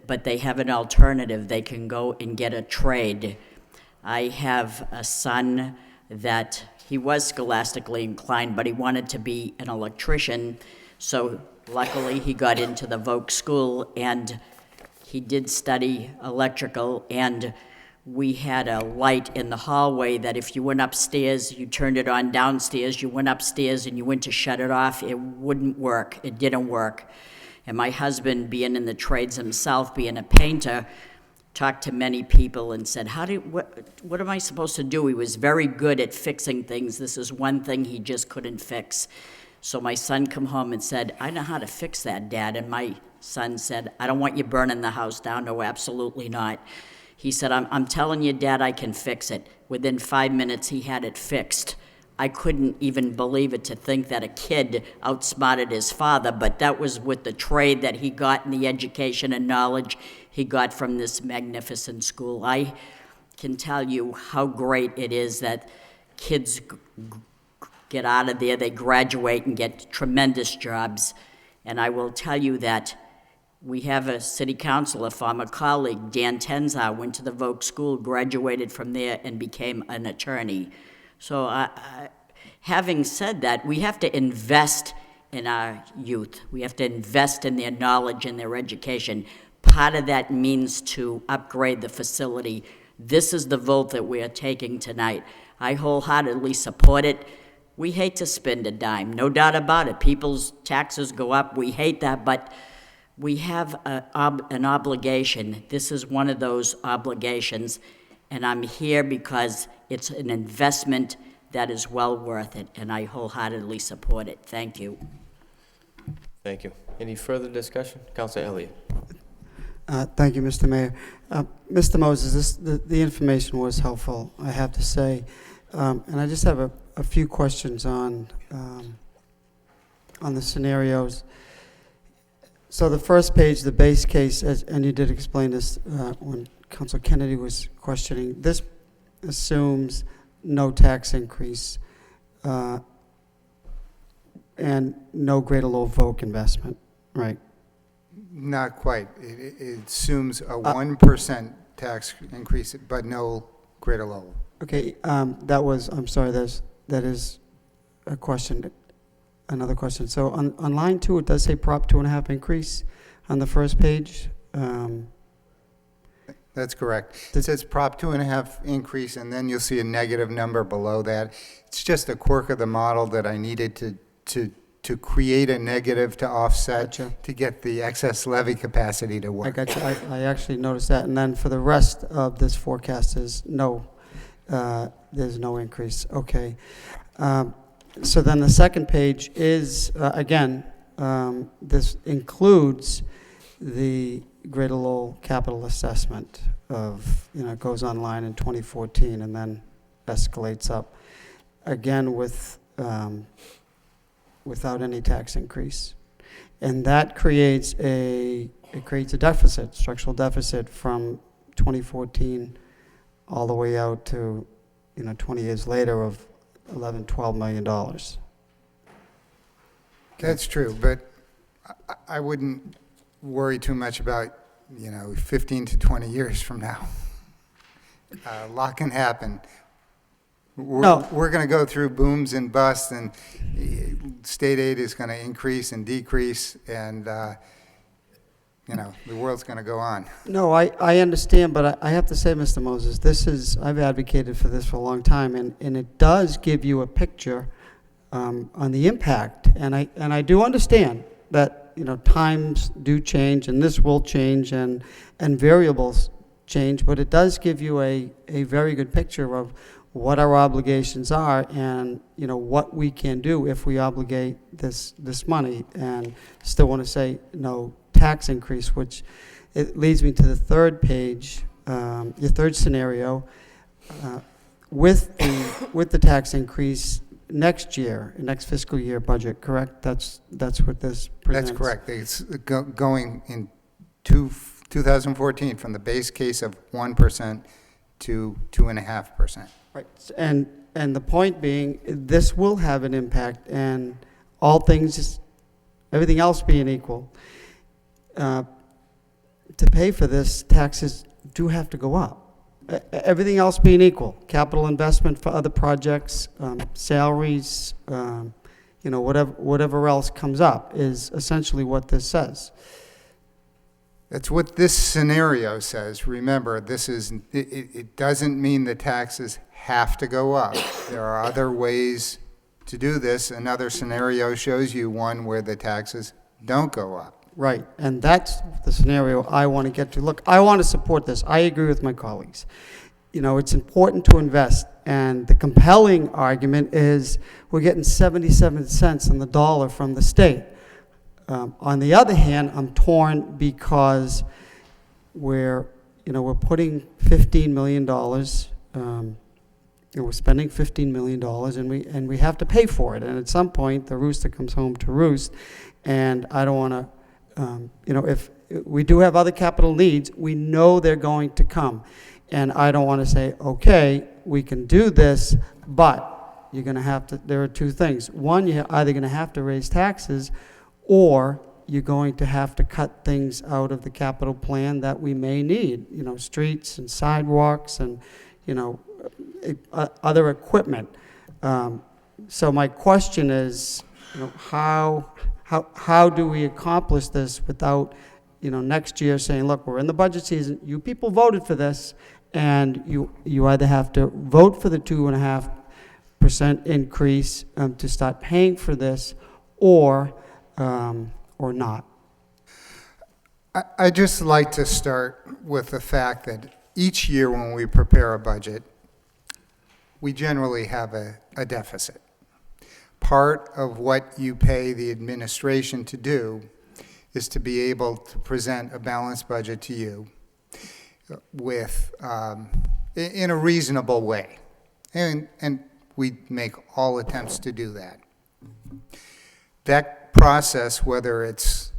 but they have an alternative. They can go and get a trade. I have a son that he was scholastically inclined, but he wanted to be an electrician. So luckily he got into the Voc School and he did study electrical, and we had a light in the hallway that if you went upstairs, you turned it on downstairs, you went upstairs and you went to shut it off, it wouldn't work. It didn't work. And my husband, being in the trades himself, being a painter, talked to many people and said, what am I supposed to do? He was very good at fixing things. This is one thing he just couldn't fix. So my son come home and said, I know how to fix that, Dad. And my son said, I don't want you burning the house down. No, absolutely not. He said, I'm telling you, Dad, I can fix it. Within 5 minutes, he had it fixed. I couldn't even believe it to think that a kid outsmarted his father, but that was with the trade that he got and the education and knowledge he got from this magnificent school. I can tell you how great it is that kids get out of there, they graduate and get tremendous jobs. And I will tell you that we have a city councilor, former colleague, Dan Tenzar, went to the Vogue School, graduated from there, and became an attorney. So having said that, we have to invest in our youth. We have to invest in their knowledge and their education. Part of that means to upgrade the facility. This is the vote that we are taking tonight. I wholeheartedly support it. We hate to spend a dime, no doubt about it. People's taxes go up. We hate that, but we have an obligation. This is one of those obligations, and I'm here because it's an investment that is well worth it, and I wholeheartedly support it. Thank you. Thank you. Any further discussion? Councilor Elliott. Thank you, Mr. Mayor. Mr. Moses, the information was helpful, I have to say. And I just have a few questions on the scenarios. So the first page, the base case, and you did explain this when Councilor Kennedy was questioning, this assumes no tax increase and no greater low VOC investment, right? Not quite. It assumes a 1% tax increase, but no greater level. Okay, I'm sorry, that is a question, another question. So on line 2, it does say Prop 2.5 increase on the first page. That's correct. It says Prop 2.5 increase, and then you'll see a negative number below that. It's just a quirk of the model that I needed to create a negative to offset to get the excess levy capacity to work. I got you. I actually noticed that. And then for the rest of this forecast is no, there's no increase. Okay. So then the second page is, again, this includes the Greater Lowell capital assessment of, it goes online in 2014 and then escalates up. Again, without any tax increase. And that creates a deficit, structural deficit from 2014 all the way out to, 20 years later of $11-12 million. That's true, but I wouldn't worry too much about, 15 to 20 years from now. A lot can happen. We're going to go through booms and busts, and state aid is going to increase and decrease, and the world's going to go on. No, I understand, but I have to say, Mr. Moses, I've advocated for this for a long time, and it does give you a picture on the impact, and I do understand that times do change, and this will change, and variables change, but it does give you a very good picture of what our obligations are and what we can do if we obligate this money, and still want to say no tax increase, which it leads me to the third page, your third scenario, with the tax increase next year, next fiscal year budget, correct? That's what this presents. That's correct. It's going in 2014 from the base case of 1% to 2.5%. Right, and the point being, this will have an impact, and everything else being equal, to pay for this, taxes do have to go up. Everything else being equal, capital investment for other projects, salaries, whatever else comes up is essentially what this says. That's what this scenario says. Remember, it doesn't mean the taxes have to go up. There are other ways to do this. Another scenario shows you one where the taxes don't go up. Right, and that's the scenario I want to get to. Look, I want to support this. I agree with my colleagues. It's important to invest, and the compelling argument is we're getting 77 cents on the dollar from the state. On the other hand, I'm torn because we're putting $15 million we're spending $15 million, and we have to pay for it. And at some point, the rooster comes home to roost, and I don't want to, if we do have other capital needs, we know they're going to come. And I don't want to say, okay, we can do this, but you're going to have to, there are two things. One, you're either going to have to raise taxes, or you're going to have to cut things out of the capital plan that we may need, streets and sidewalks and, other equipment. So my question is, how do we accomplish this without, next year saying, look, we're in the budget season, you people voted for this, and you either have to vote for the 2.5% increase to start paying for this, or not. I'd just like to start with the fact that each year when we prepare a budget, we generally have a deficit. Part of what you pay the administration to do is to be able to present a balanced budget to you with, in a reasonable way. And we make all attempts to do that. That process, whether it's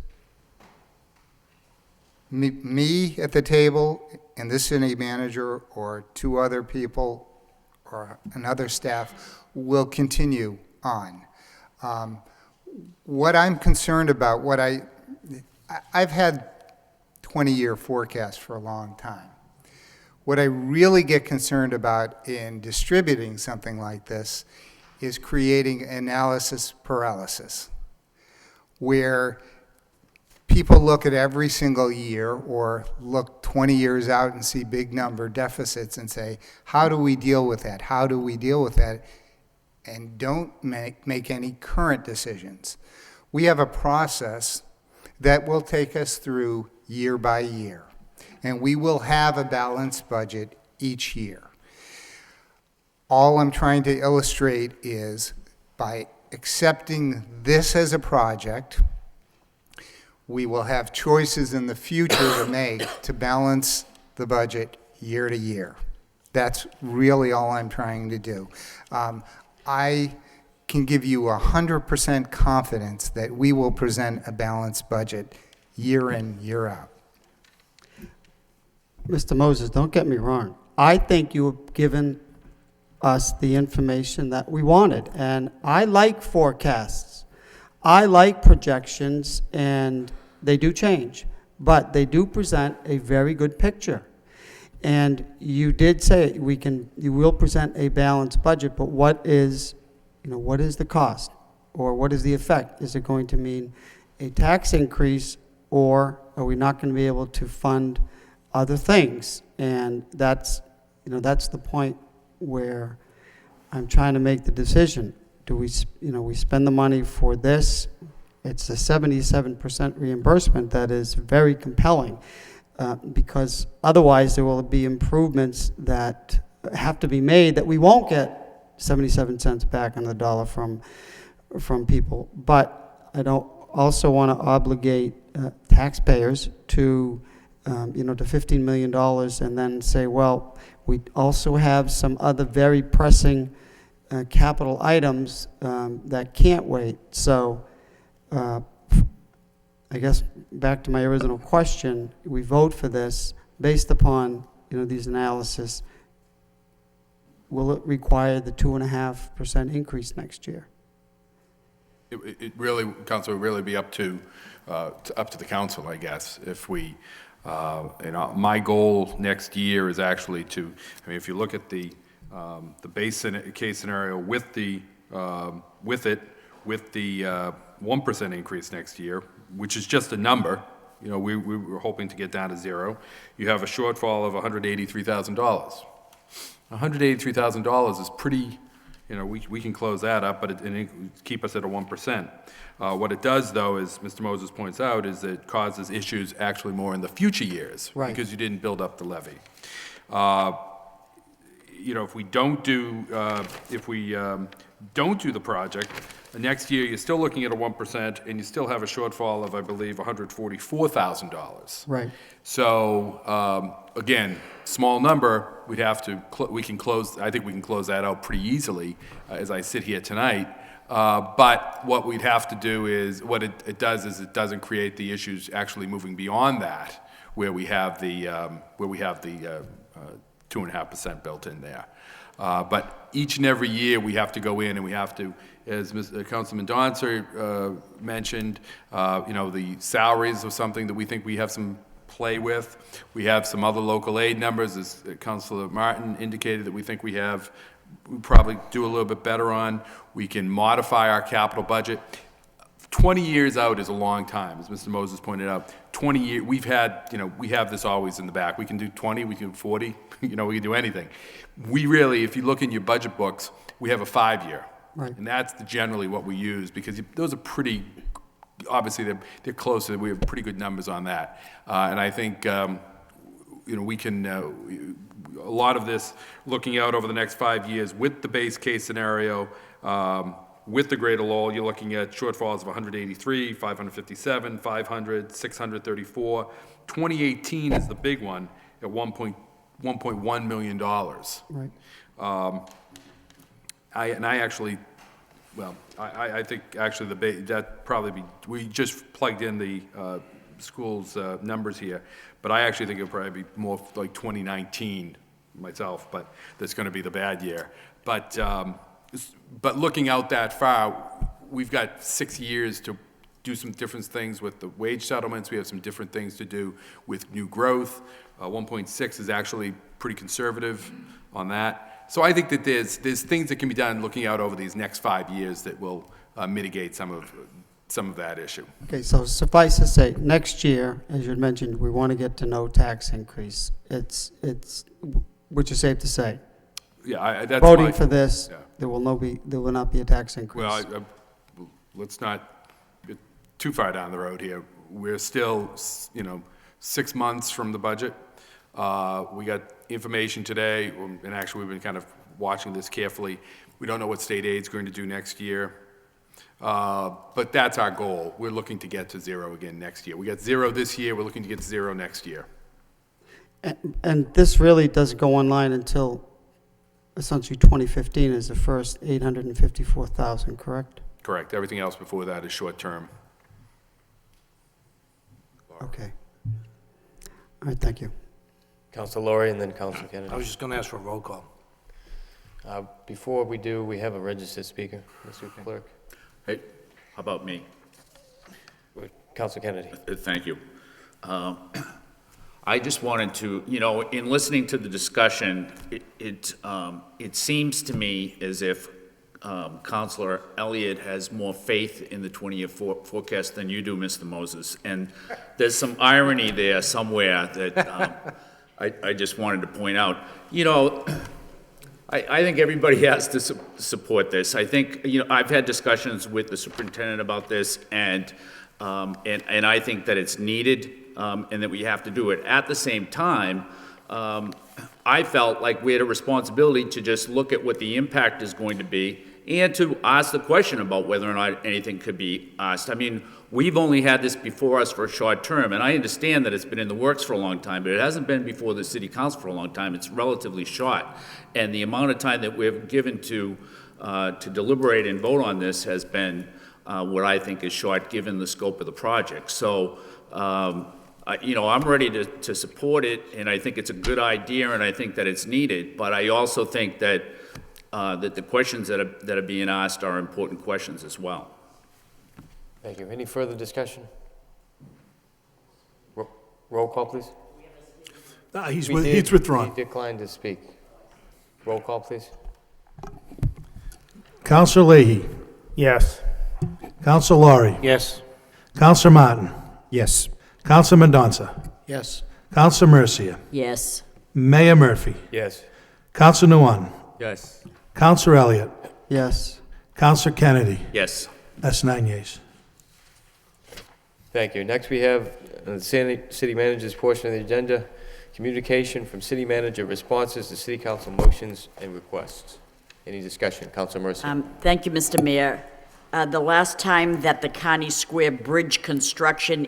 me at the table and the city manager or two other people or another staff, will continue on. What I'm concerned about, I've had 20-year forecasts for a long time. What I really get concerned about in distributing something like this is creating analysis paralysis, where people look at every single year or look 20 years out and see big number deficits and say, how do we deal with that? How do we deal with that? And don't make any current decisions. We have a process that will take us through year by year, and we will have a balanced budget each year. All I'm trying to illustrate is by accepting this as a project, we will have choices in the future to make to balance the budget year to year. That's really all I'm trying to do. I can give you 100% confidence that we will present a balanced budget year in, year out. Mr. Moses, don't get me wrong. I think you have given us the information that we wanted, and I like forecasts. I like projections, and they do change, but they do present a very good picture. And you did say you will present a balanced budget, but what is the cost, or what is the effect? Is it going to mean a tax increase, or are we not going to be able to fund other things? And that's the point where I'm trying to make the decision. Do we spend the money for this? It's a 77% reimbursement that is very compelling, because otherwise there will be improvements that have to be made that we won't get 77 cents back on the dollar from people. But I don't also want to obligate taxpayers to $15 million and then say, well, we also have some other very pressing capital items that can't wait. So I guess back to my original question, we vote for this based upon these analysis. Will it require the 2.5% increase next year? It really, Council, would really be up to the council, I guess. If we, my goal next year is actually to, if you look at the base case scenario with the 1% increase next year, which is just a number, we were hoping to get down to zero. You have a shortfall of $183,000. $183,000 is pretty, we can close that up, but it keep us at a 1%. What it does, though, as Mr. Moses points out, is it causes issues actually more in the future years, right, because you didn't build up the levy. you know, if we don't do the project, next year, you're still looking at a 1%, and you still have a shortfall of, I believe, $144,000. Right. So, again, small number, we'd have to, we can close, I think we can close that out pretty easily as I sit here tonight. But what we'd have to do is, what it does is it doesn't create the issues actually moving beyond that, where we have the 2.5% built in there. But each and every year, we have to go in and we have to, as Councilman Donser mentioned, you know, the salaries are something that we think we have some play with. We have some other local aid numbers, as Councilor Martin indicated, that we think we probably do a little bit better on. We can modify our capital budget. 20 years out is a long time, as Mr. Moses pointed out. 20 years, we have this always in the back. We can do 20, we can do 40, you know, we can do anything. We really, if you look in your budget books, we have a 5-year. Right. And that's generally what we use, because those are pretty, obviously, they're closer. We have pretty good numbers on that. And I think, you know, we can, a lot of this, looking out over the next 5 years with the base case scenario, with the Greater Lowell, you're looking at shortfalls of 183, 557, 500, 634. 2018 is the big one at $1.1 million. Right. I think actually that probably be, we just plugged in the school's numbers here, but I actually think it'll probably be more like 2019 myself, but that's going to be the bad year. But looking out that far, we've got 6 years to do some different things with the wage settlements. We have some different things to do with new growth. 1.6 is actually pretty conservative on that. So I think that there's things that can be done looking out over these next 5 years that will mitigate some of that issue. Okay, so suffice to say, next year, as you had mentioned, we want to get to no tax increase. It's, which is safe to say. Yeah, that's Voting for this, yeah. there will not be a tax increase. Well, let's not get too far down the road here. We're still, you know, 6 months from the budget. We got information today, and actually we've been kind of watching this carefully. We don't know what state aid's going to do next year, but that's our goal. We're looking to get to zero again next year. We got zero this year, we're looking to get to zero next year. And this really doesn't go online until essentially 2015 is the first 854,000, correct? Correct. Everything else before that is short-term. Okay. All right, thank you. Council Laurie and then Council Kennedy. I was just going to ask for a roll call. Before we do, we have a registered speaker, Mr. Clerk. Hey, how about me? Council Kennedy. Thank you. I just wanted to, you know, in listening to the discussion, it seems to me as if Councilor Elliott has more faith in the 20-year forecast than you do, Mr. Moses. And there's some irony there somewhere that I just wanted to point out. You know, I think everybody has to support this. I think, you know, I've had discussions with the superintendent about this, and I think that it's needed, and that we have to do it. At the same time, I felt like we had a responsibility to just look at what the impact is going to be and to ask the question about whether or not anything could be asked. I mean, we've only had this before us for a short term, and I understand that it's been in the works for a long time, but it hasn't been before the city council for a long time. It's relatively short. And the amount of time that we've given to deliberate and vote on this has been what I think is short, given the scope of the project. So, you know, I'm ready to support it, and I think it's a good idea, and I think that it's needed, but I also think that that the questions that are being asked are important questions as well. Thank you. Any further discussion? Roll call, please. He's withdrawn. He declined to speak. Roll call, please. Counselor Leahy. Yes. Counselor Laurie. Yes. Counselor Martin. Yes. Counselor Mendonça. Yes. Counselor Mercia. Yes. Mayor Murphy. Yes. Counselor Nguyen. Yes. Counselor Elliott. Yes. Counselor Kennedy. Yes. That's 9 yeas. Thank you. Next, we have the city manager's portion of the agenda. Communication from city manager, responses to city council motions and requests. Any discussion? Council Mercy. Thank you, Mr. Mayor. The last time that the Connie Square Bridge Construction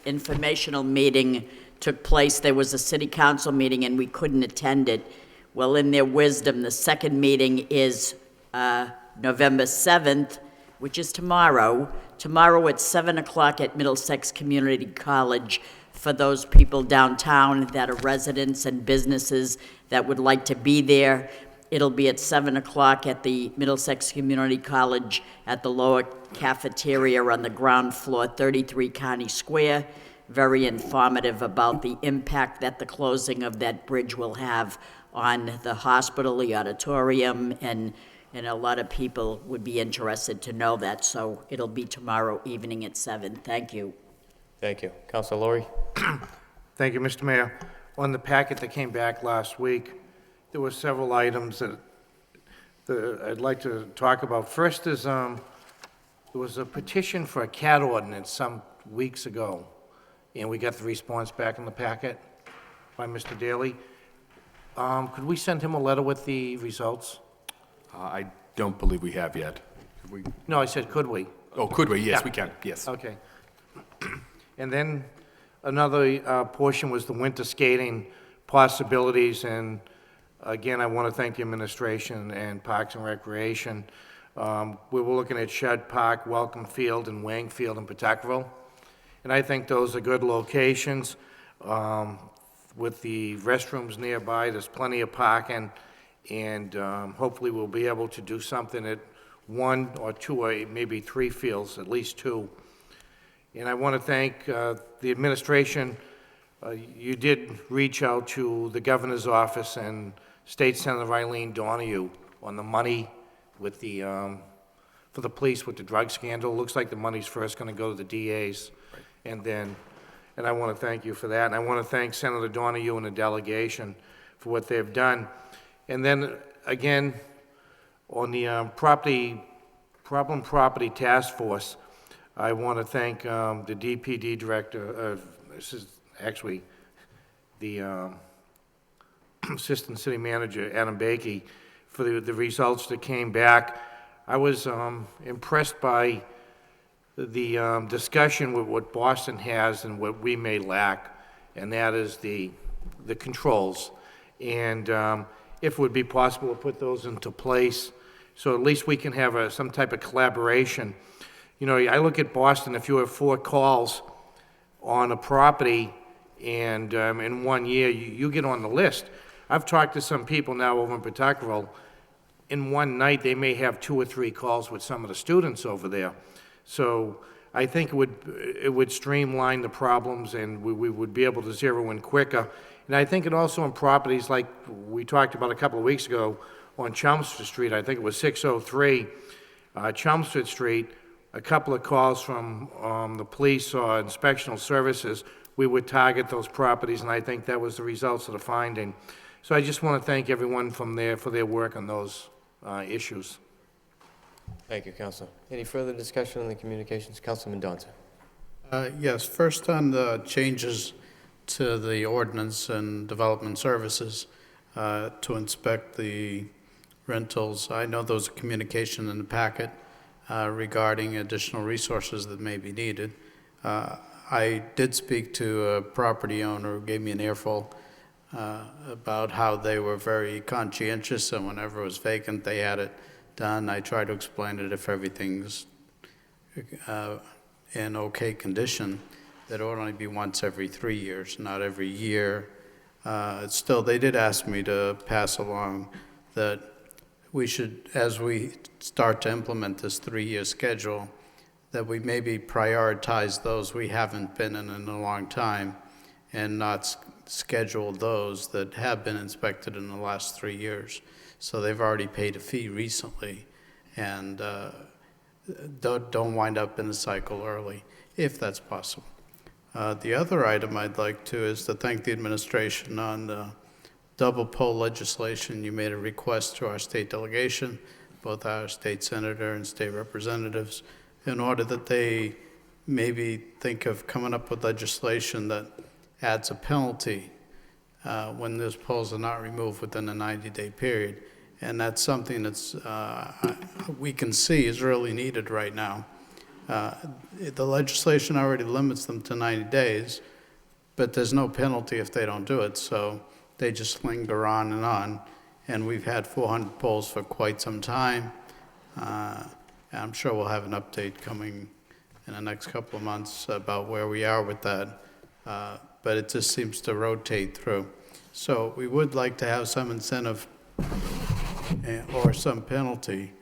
Informational Meeting took place, there was a city council meeting and we couldn't attend it. Well, in their wisdom, the second meeting is November 7th, which is tomorrow. Tomorrow at 7 o'clock at Middlesex Community College for those people downtown that are residents and businesses that would like to be there. It'll be at 7 o'clock at the Middlesex Community College at the lower cafeteria on the ground floor, 33 Connie Square. Very informative about the impact that the closing of that bridge will have on the hospital, the auditorium, and a lot of people would be interested to know that. So it'll be tomorrow evening at 7. Thank you. Thank you. Council Lori. Thank you, Mr. Mayor. On the packet that came back last week, there were several items that I'd like to talk about. First is, there was a petition for a cat ordinance some weeks ago, and we got the response back in the packet by Mr. Daly. Could we send him a letter with the results? I don't believe we have yet. Could we? No, I said, could we? Oh, could we? Yes, Yeah. we can, yes. Okay. And then another portion was the winter skating possibilities, and again, I want to thank the administration and Parks and Recreation. We were looking at Shed Park, Welcome Field, and Wang Field in Pawtuckville, and I think those are good locations. With the restrooms nearby, there's plenty of parking, and hopefully we'll be able to do something at one or two or maybe three fields, at least two. And I want to thank the administration. You did reach out to the governor's office and State Senator Eileen Donahue on the money with the, for the police with the drug scandal. Looks like the money's first going to go to the DAs. Right. And I want to thank you for that. And I want to thank Senator Donahue and the delegation for what they've done. And then, again, on the Problem Property Task Force, I want to thank the DPD director, this is actually the Assistant City Manager, Adam Bakey, for the results that came back. I was impressed by the discussion with what Boston has and what we may lack, and that is the controls. And if it would be possible to put those into place, so at least we can have some type of collaboration. You know, I look at Boston, if you have 4 calls on a property and in 1 year, you get on the list. I've talked to some people now over in Pawtuckville. In one night, they may have 2 or 3 calls with some of the students over there. So I think it would streamline the problems, and we would be able to zero in quicker. And I think it also in properties like we talked about a couple of weeks ago on Chelmsford Street, I think it was 603 Chelmsford Street, a couple of calls from the police or inspectional services, we would target those properties, and I think that was the results of the finding. So I just want to thank everyone from there for their work on those issues. Thank you, Council. Any further discussion on the communications? Councilman Donza. Yes, first on the changes to the ordinance and development services to inspect the rentals. I know there was a communication in the packet regarding additional resources that may be needed. I did speak to a property owner who gave me an earful about how they were very conscientious, and whenever it was vacant, they had it done. I tried to explain it if everything's in okay condition, that it would only be once every 3 years, not every year. Still, they did ask me to pass along that we should, as we start to implement this 3-year schedule, that we maybe prioritize those we haven't been in a long time and not schedule those that have been inspected in the last 3 years. So they've already paid a fee recently, and don't wind up in the cycle early, if that's possible. The other item I'd like to is to thank the administration on the double poll legislation. You made a request to our state delegation, both our state senator and state representatives, in order that they maybe think of coming up with legislation that adds a penalty when those poles are not removed within the 90-day period. And that's something that's, we can see is really needed right now. The legislation already limits them to 90 days, but there's no penalty if they don't do it, so they just linger on. And we've had 400 poles for quite some time. I'm sure we'll have an update coming in the next couple of months about where we are with that, but it just seems to rotate through. So we would like to have some incentive or some penalty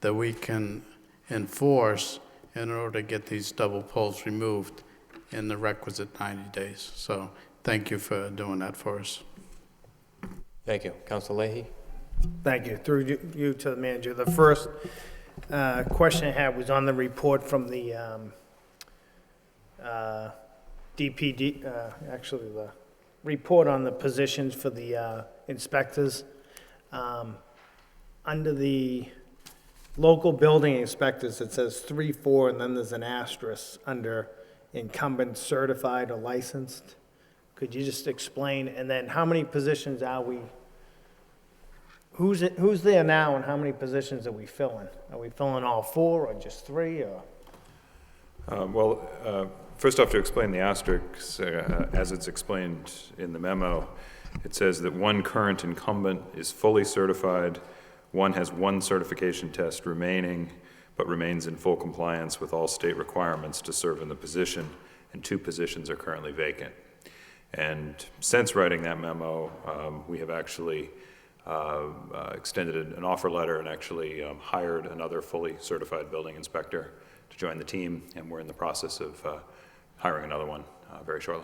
that we can enforce in order to get these double poles removed in the requisite 90 days. So thank you for doing that for us. Thank you. Councilor Leahy? Thank you. Through you to the manager. The first question I had was on the report from the DPD, actually the report on the positions for the inspectors. Under the local building inspectors, it says 3, 4, and then there's an asterisk under incumbent, certified, or licensed. Could you just explain, and then how many positions are we, who's there now, and how many positions are we filling? Are we filling all 4, or just 3, or? First off, to explain the asterisk, as it's explained in the memo, it says that 1 current incumbent is fully certified, 1 has 1 certification test remaining, but remains in full compliance with all state requirements to serve in the position, and 2 positions are currently vacant. And since writing that memo, we have actually extended an offer letter and actually hired another fully certified building inspector to join the team, and we're in the process of hiring another one very shortly.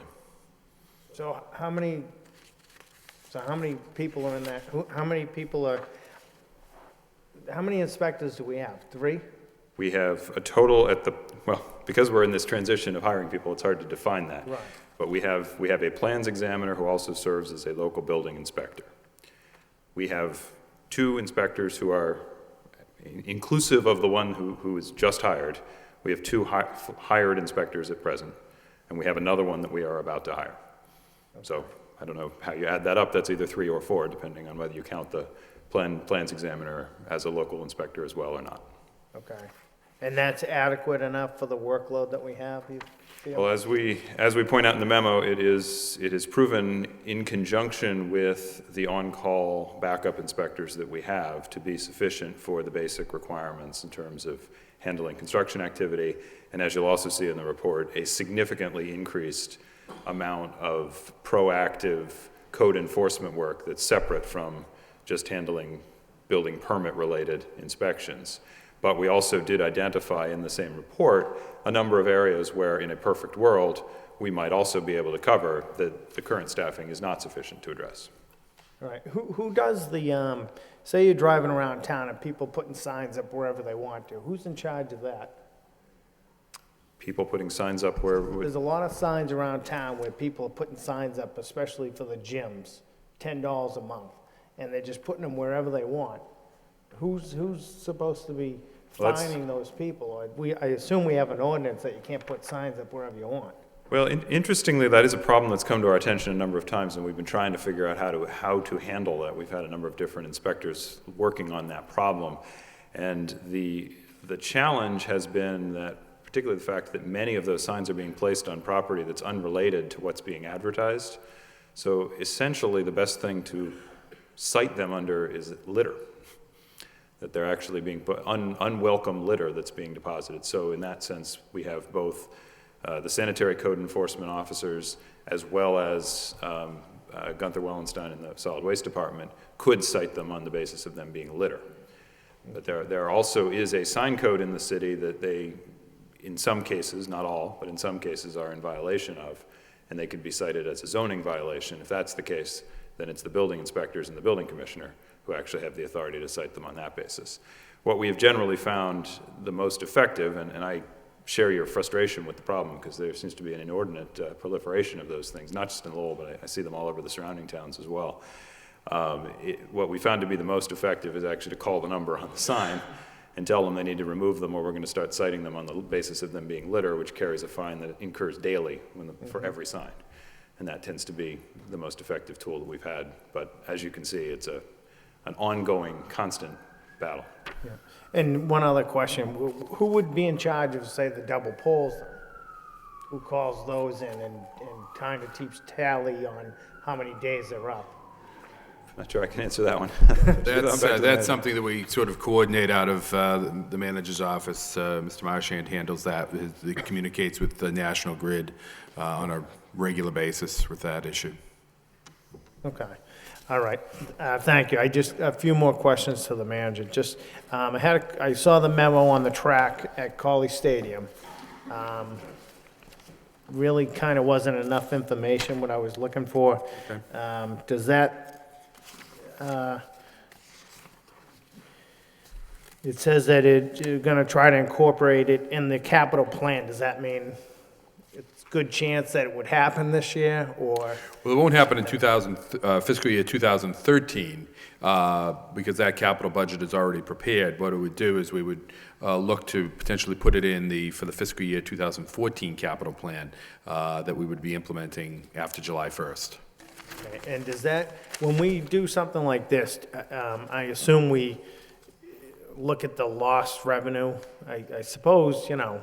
So how many people are in that, how many inspectors do we have? 3? We have a total because we're in this transition of hiring people, it's hard to define that. Right. But we have a plans examiner who also serves as a local building inspector. We have 2 inspectors who are inclusive of the one who is just hired. We have 2 hired inspectors at present, and we have another one that we are about to hire. Okay. So I don't know how you add that up. That's either 3 or 4, depending on whether you count the plans examiner as a local inspector as well or not. Okay. And that's adequate enough for the workload that we have, you feel? Well, as we point out in the memo, it is proven in conjunction with the on-call backup inspectors that we have to be sufficient for the basic requirements in terms of handling construction activity, and as you'll also see in the report, a significantly increased amount of proactive code enforcement work that's separate from just handling building permit-related inspections. But we also did identify in the same report a number of areas where, in a perfect world, we might also be able to cover that the current staffing is not sufficient to address. All right. Who does the, say you're driving around town and people putting signs up wherever they want to. Who's in charge of that? People putting signs up where... There's a lot of signs around town where people are putting signs up, especially for the gyms, $10 a month, and they're just putting them wherever they want. Who's supposed to be fining those people? I assume we have an ordinance that you can't put signs up wherever you want. Well, interestingly, that is a problem that's come to our attention a number of times, and we've been trying to figure out how to handle that. We've had a number of different inspectors working on that problem, and the challenge has been that, particularly the fact that many of those signs are being placed on property that's unrelated to what's being advertised. So essentially, the best thing to cite them under is litter, that they're actually being put, unwelcome litter that's being deposited. So in that sense, we have both the sanitary code enforcement officers as well as Gunther Wellenstein in the solid waste department could cite them on the basis of them being litter. But there also is a sign code in the city that they, in some cases, not all, but in some cases are in violation of, and they could be cited as a zoning violation. If that's the case, then it's the building inspectors and the building commissioner who actually have the authority to cite them on that basis. What we have generally found the most effective, and I share your frustration with the problem because there seems to be an inordinate proliferation of those things, not just in Lowell, but I see them all over the surrounding towns as well. What we found to be the most effective is actually to call the number on the sign and tell them they need to remove them, or we're going to start citing them on the basis of them being litter, which carries a fine that incurs daily for every sign. and that tends to be the most effective tool that we've had. But as you can see, it's an ongoing, constant battle. Yeah. And one other question, who would be in charge of, say, the double polls? Who calls those in and kind of keeps tally on how many days they're up? Not sure I can answer that one. That's something that we sort of coordinate out of the manager's office. Mr. Marchand handles that. He communicates with the National Grid on a regular basis with that issue. Okay. All right. Thank you. I just, a few more questions to the manager. Just, I saw the memo on the track at Colley Stadium. Really kind of wasn't enough information what I was looking for. Okay. Does that, it says that you're going to try to incorporate it in the capital plan. Does that mean it's a good chance that it would happen this year, or? Well, it won't happen in fiscal year 2013 because that capital budget is already prepared. What it would do is we would look to potentially put it in for the fiscal year 2014 capital plan that we would be implementing after July 1st. Okay. And does that, when we do something like this, I assume we look at the lost revenue? I suppose, you know,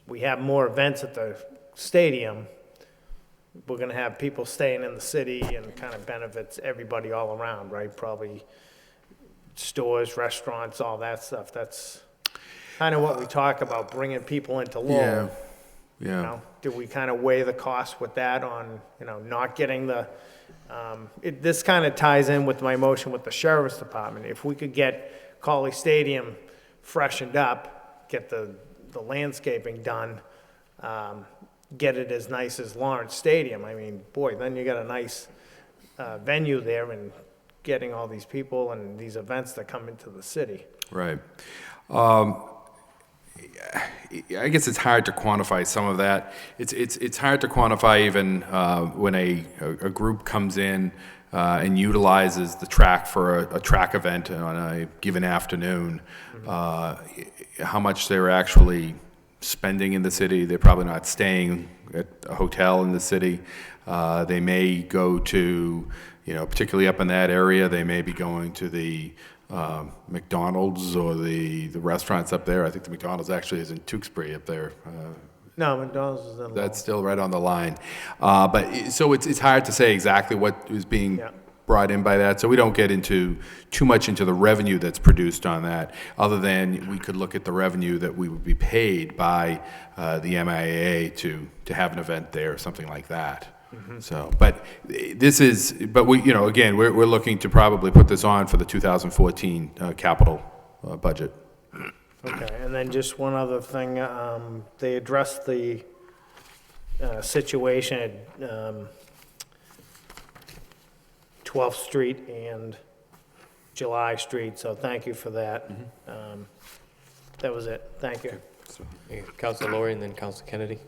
we have more events at the stadium. We're going to have people staying in the city and kind of benefits everybody all around, right? Probably stores, restaurants, all that stuff. That's kind of what we talk about, bringing people into Lowell. Yeah. You know, do we kind of weigh the cost with that on, you know, not getting the, this kind of ties in with my motion with the sheriff's department. If we could get Colley Stadium freshened up, get the landscaping done, get it as nice as Lawrence Stadium, I mean, boy, then you got a nice venue there and getting all these people and these events that come into the city. Right. I guess it's hard to quantify some of that. It's hard to quantify even when a group comes in and utilizes the track for a track event on a given afternoon, how much they're actually spending in the city. They're probably not staying at a hotel in the city. They may go to, you know, particularly up in that area, they may be going to the McDonald's or the restaurants up there. I think the McDonald's actually is in Tewksbury up there. No, McDonald's is in Lowell. That's still right on the line. But so it's hard to say exactly what is being brought in by that. So we don't get into too much into the revenue that's produced on that, other than we could look at the revenue that we would be paid by the MIAA to have an event there or something like that. So, but we, you know, again, we're looking to probably put this on for the 2014 capital budget. Okay, and then just one other thing, they addressed the situation at 12th Street and July Street, so thank you for that. That was it, thank you. Councilor Laurie and then Councilor Kennedy.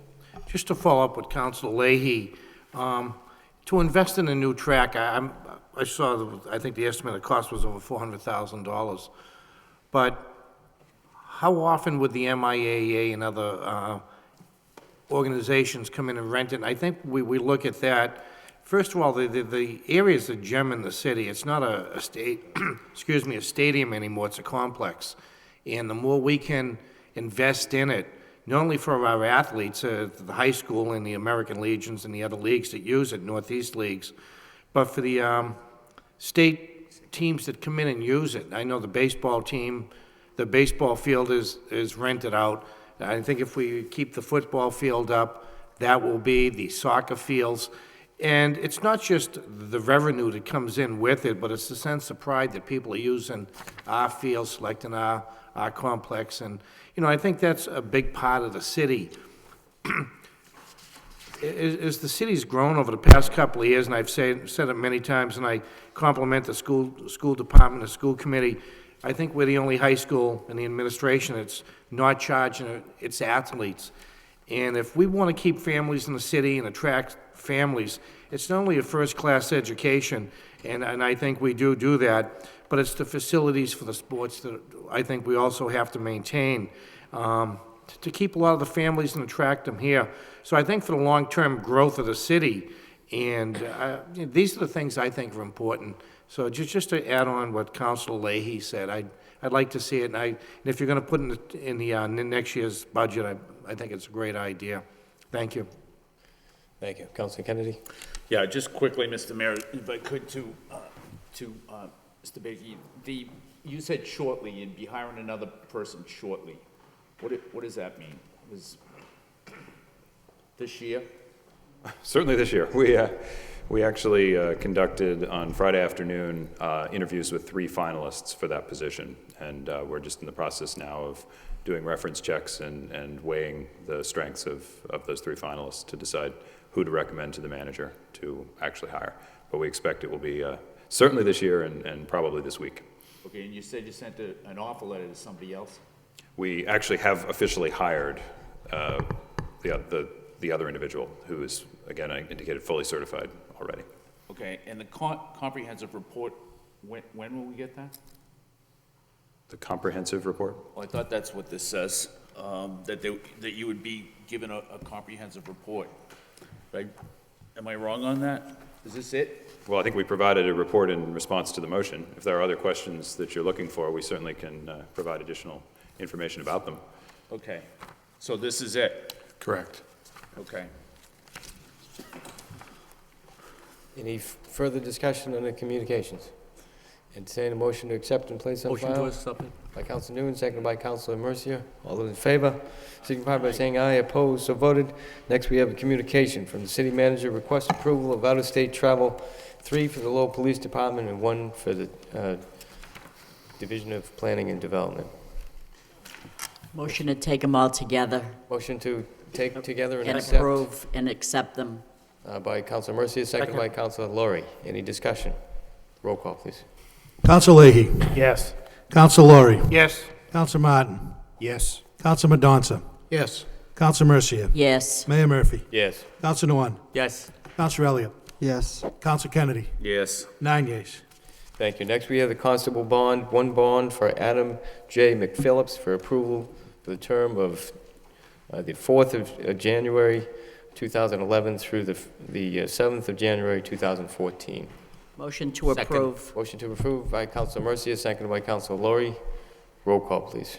Just to follow up with Councilor Leahy, to invest in a new track, I saw, I think the estimated cost was over $400,000. But how often would the MIAA and other organizations come in and rent it? I think we look at that. First of all, the area is a gem in the city. It's not a stadium anymore. It's a complex. And the more we can invest in it, not only for our athletes, the high school and the American Legions and the other leagues that use it, Northeast leagues, but for the state teams that come in and use it. I know the baseball team, the baseball field is rented out. I think if we keep the football field up, that will be the soccer fields. And it's not just the revenue that comes in with it, but it's the sense of pride that people are using our field, selecting our complex. And, you know, I think that's a big part of the city. As the city's grown over the past couple of years, and I've said it many times, and I compliment the school department, the school committee, I think we're the only high school in the administration that's not charging its athletes. And if we want to keep families in the city and attract families, it's not only a first-class education, and I think we do that, but it's the facilities for the sports that I think we also have to maintain to keep a lot of the families and attract them here. So I think for the long-term growth of the city And these are the things I think are important. So just to add on what Councilor Leahy said, I'd like to see it, and if you're going to put it in the next year's budget, I think it's a great idea. Thank you. Thank you. Councilor Kennedy? Yeah, just quickly, Mr. Mayor, if I could, to Mr. Bakie, you said shortly, you'd be hiring another person shortly. What does that mean? Was this year? Certainly this year. We actually conducted on Friday afternoon interviews with 3 finalists for that position, and we're just in the process now of doing reference checks and weighing the strengths of those 3 finalists to decide who to recommend to the manager to actually hire. But we expect it will be certainly this year and probably this week. Okay, and you said you sent an offer letter to somebody else? We actually have officially hired the other individual, who is, again, I indicated, fully certified already. Okay, and the comprehensive report, when will we get that? The comprehensive report? Well, I thought that's what this says, that you would be given a comprehensive report, right? Am I wrong on that? Is this it? Well, I think we provided a report in response to the motion. If there are other questions that you're looking for, we certainly can provide additional information about them. Okay, so this is it? Correct. Okay. Any further discussion on the communications? Entertain a motion to accept and place on file. Motion to accept it. By Councilor Newman, seconded by Councilor Mercia. All those in favor, signify by saying aye. Opposed, so voted. Next, we have a communication from the city manager. Request approval of out-of-state travel, 3 for the Lowell Police Department and 1 for the Division of Planning and Development. Motion to take them all together Motion to take together and and accept approve and accept them. by Councilor Mercia, seconded by Councilor Laurie. Any discussion? Roll call, please. Council Leahy. Yes. Council Laurie. Yes. Council Martin. Yes. Council Madonza. Yes. Council Mercia. Yes. Mayor Murphy. Yes. Council Nguyen. Yes. Council Elliott. Yes. Council Kennedy. Yes. 9 yeas. Thank you. Next, we have the constable bond, 1 bond for Adam J. McPhillips for approval for the term of the 4th of January 2011 through the 7th of January 2014. Motion to approve. Motion to approve by Councilor Mercia, seconded by Councilor Laurie. Roll call, please.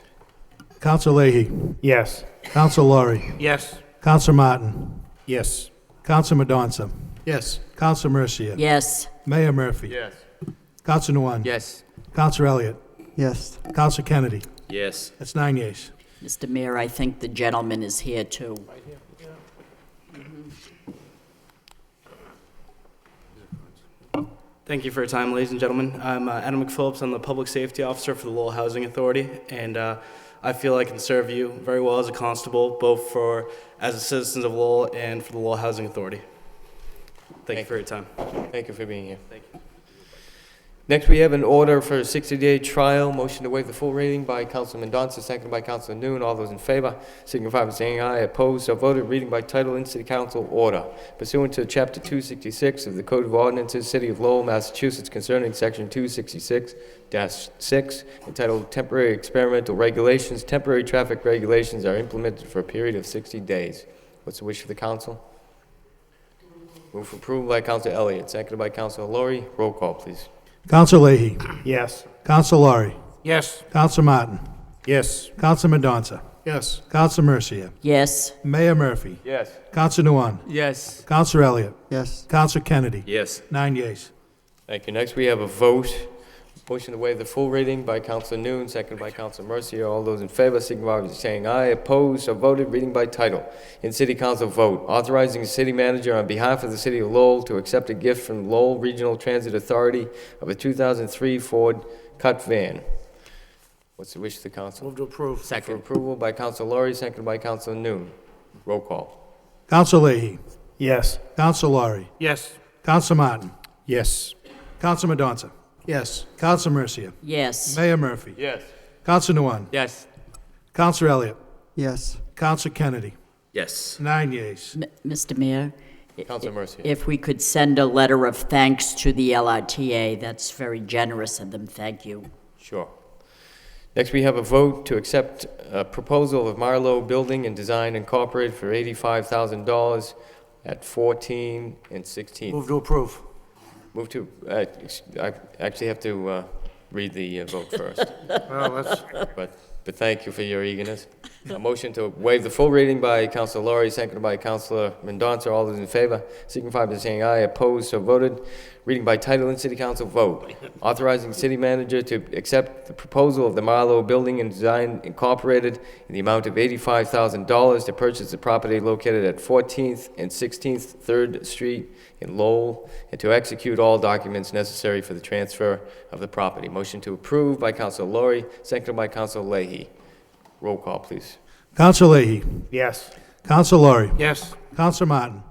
Council Leahy. Yes. Council Laurie. Yes. Council Martin. Yes. Council Madonza. Yes. Council Mercia. Yes. Mayor Murphy. Yes. Council Nguyen. Yes. Council Elliott. Yes. Council Kennedy. Yes. That's 9 yeas. Mr. Mayor, I think the gentleman is here too. Thank you for your time, ladies and gentlemen. I'm Adam McPhillips. I'm the Public Safety Officer for the Lowell Housing Authority, and I feel I can serve you very well as a constable, both as a citizen of Lowell and for the Lowell Housing Authority. Thank you for your time. Thank you for being here. Thank you. Next, we have an order for a 60-day trial. Motion to waive the full reading by Councilor Mendonça, seconded by Councilor Noon. All those in favor signify by saying aye. Opposed, so voted. Reading by title in City Council order. Pursuant to Chapter 266 of the Code of Ordinances, City of Lowell, Massachusetts, concerning Section 266-6, entitled Temporary Experimental Regulations, temporary traffic regulations are implemented for a period of 60 days. What's the wish of the council? Move for approval by Councilor Elliott, seconded by Councilor Laurie. Roll call, please. Council Leahy. Yes. Council Laurie. Yes. Council Martin. Yes. Council Mendonça. Yes. Council Mercia. Yes. Mayor Murphy. Yes. Council Nguyen. Yes. Council Elliott. Yes. Council Kennedy. Yes. 9 yeas. Thank you. Next, we have a vote. Motion to waive the full reading by Councilor Noon, seconded by Councilor Mercia. All those in favor signify by saying aye. Opposed, so voted. Reading by title. In City Council vote, authorizing the city manager on behalf of the City of Lowell to accept a gift from Lowell Regional Transit Authority of a 2003 Ford Cut van. What's the wish of the council? Move to approve. For Second. approval by Councilor Laurie, seconded by Councilor Noon. Roll call. Council Leahy. Yes. Council Laurie. Yes. Council Martin. Yes. Council Mendonça. Yes. Council Mercia. Yes. Mayor Murphy. Yes. Council Nguyen. Yes. Council Elliott. Yes. Council Kennedy. Yes. 9 yeas. Mr. Mayor, Councilor Mercia. if we could send a letter of thanks to the LRTA, that's very generous of them. Thank you. Sure. Next, we have a vote to accept a proposal of Marlowe Building and Design Incorporated for $85,000 at 14 and 16. Move to approve. Move to, I actually have to read the vote first. Well, that's, But thank you for your eagerness. A motion to waive the full reading by Councilor Laurie, seconded by Councilor Mendonça. All those in favor signify by saying aye. Opposed, so voted. Reading by title in City Council vote. Authorizing the city manager to accept the proposal of the Marlowe Building and Design Incorporated in the amount of $85,000 to purchase the property located at 14th and 16th 3rd Street in Lowell, and to execute all documents necessary for the transfer of the property. Motion to approve by Councilor Laurie, seconded by Councilor Leahy. Roll call, please. Counselor Leahy. Yes. Counselor Laurie. yes. Counselor Martin.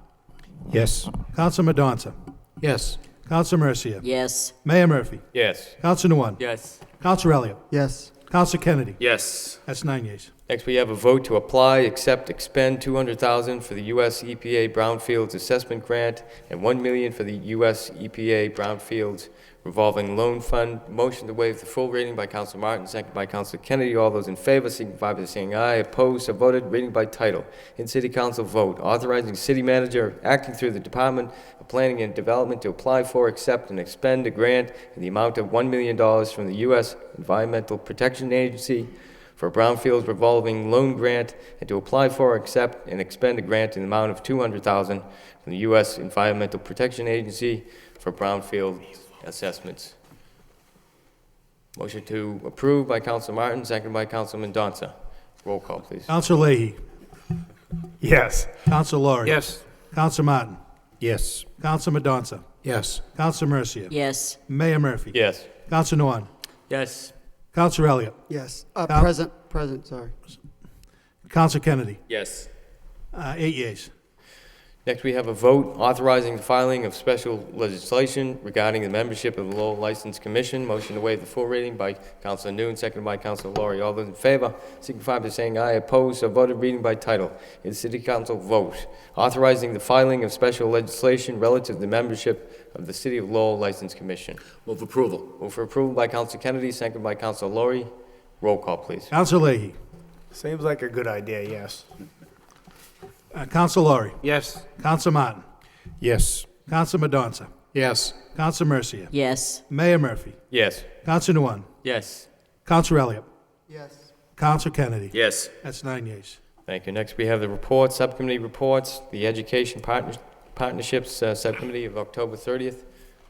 Yes. Counselor Mendonça. Yes. Counselor Mercia. Yes. Mayor Murphy. Yes. Counselor Nguyen. Yes. Counselor Elliott. Yes. Counselor Kennedy. Yes. That's 9 yeas. Next, we have a vote to apply, accept, expend $200,000 for the U.S. EPA Brownfields Assessment Grant and $1 million for the U.S. EPA Brownfields Revolving Loan Fund. Motion to waive the full reading by Councilor Martin, seconded by Councilor Kennedy. All those in favor signify by saying aye. Opposed, so voted. Reading by title. In City Council vote. Authorizing city manager acting through the Department of Planning and Development to apply for, accept, and expend a grant in the amount of $1 million from the U.S. Environmental Protection Agency for a Brownfields Revolving Loan Grant, and to apply for, accept, and expend a grant in the amount of $200,000 from the U.S. Environmental Protection Agency for brownfield assessments. Motion to approve by Councilor Martin, seconded by Councilor Mendonça. Roll call, please. Counselor Leahy. Yes. Counselor Laurie. Yes. Counselor Martin. Yes. Counselor Mendonça. Yes. Counselor Mercia. Yes. Mayor Murphy. Yes. Counselor Nguyen. Yes. Counselor Elliott. Yes. Coun- Present, sorry. Counselor Kennedy. Yes. 8 yeas. Next, we have a vote authorizing the filing of special legislation regarding the membership of the Lowell License Commission. Motion to waive the full reading by Councilor Noon, seconded by Councilor Laurie. All those in favor signify by saying aye. Opposed, so voted. Reading by title. In City Council vote. Authorizing the filing of special legislation relative to the membership of the City of Lowell License Commission. Move approval. Move for approval by Councilor Kennedy, seconded by Councilor Laurie. Roll call, please. Counselor Leahy. Seems like a good idea, yes. Counselor Laurie. Yes. Counselor Martin. Yes. Counselor Mendonça. Yes. Counselor Mercia. Yes. Mayor Murphy. Yes. Counselor Nguyen. Yes. Counselor Elliott. Yes. Counselor Kennedy. Yes. That's 9 yeas. Thank you. Next, we have the reports, subcommittee reports, the Education Partnerships Subcommittee of October 30th.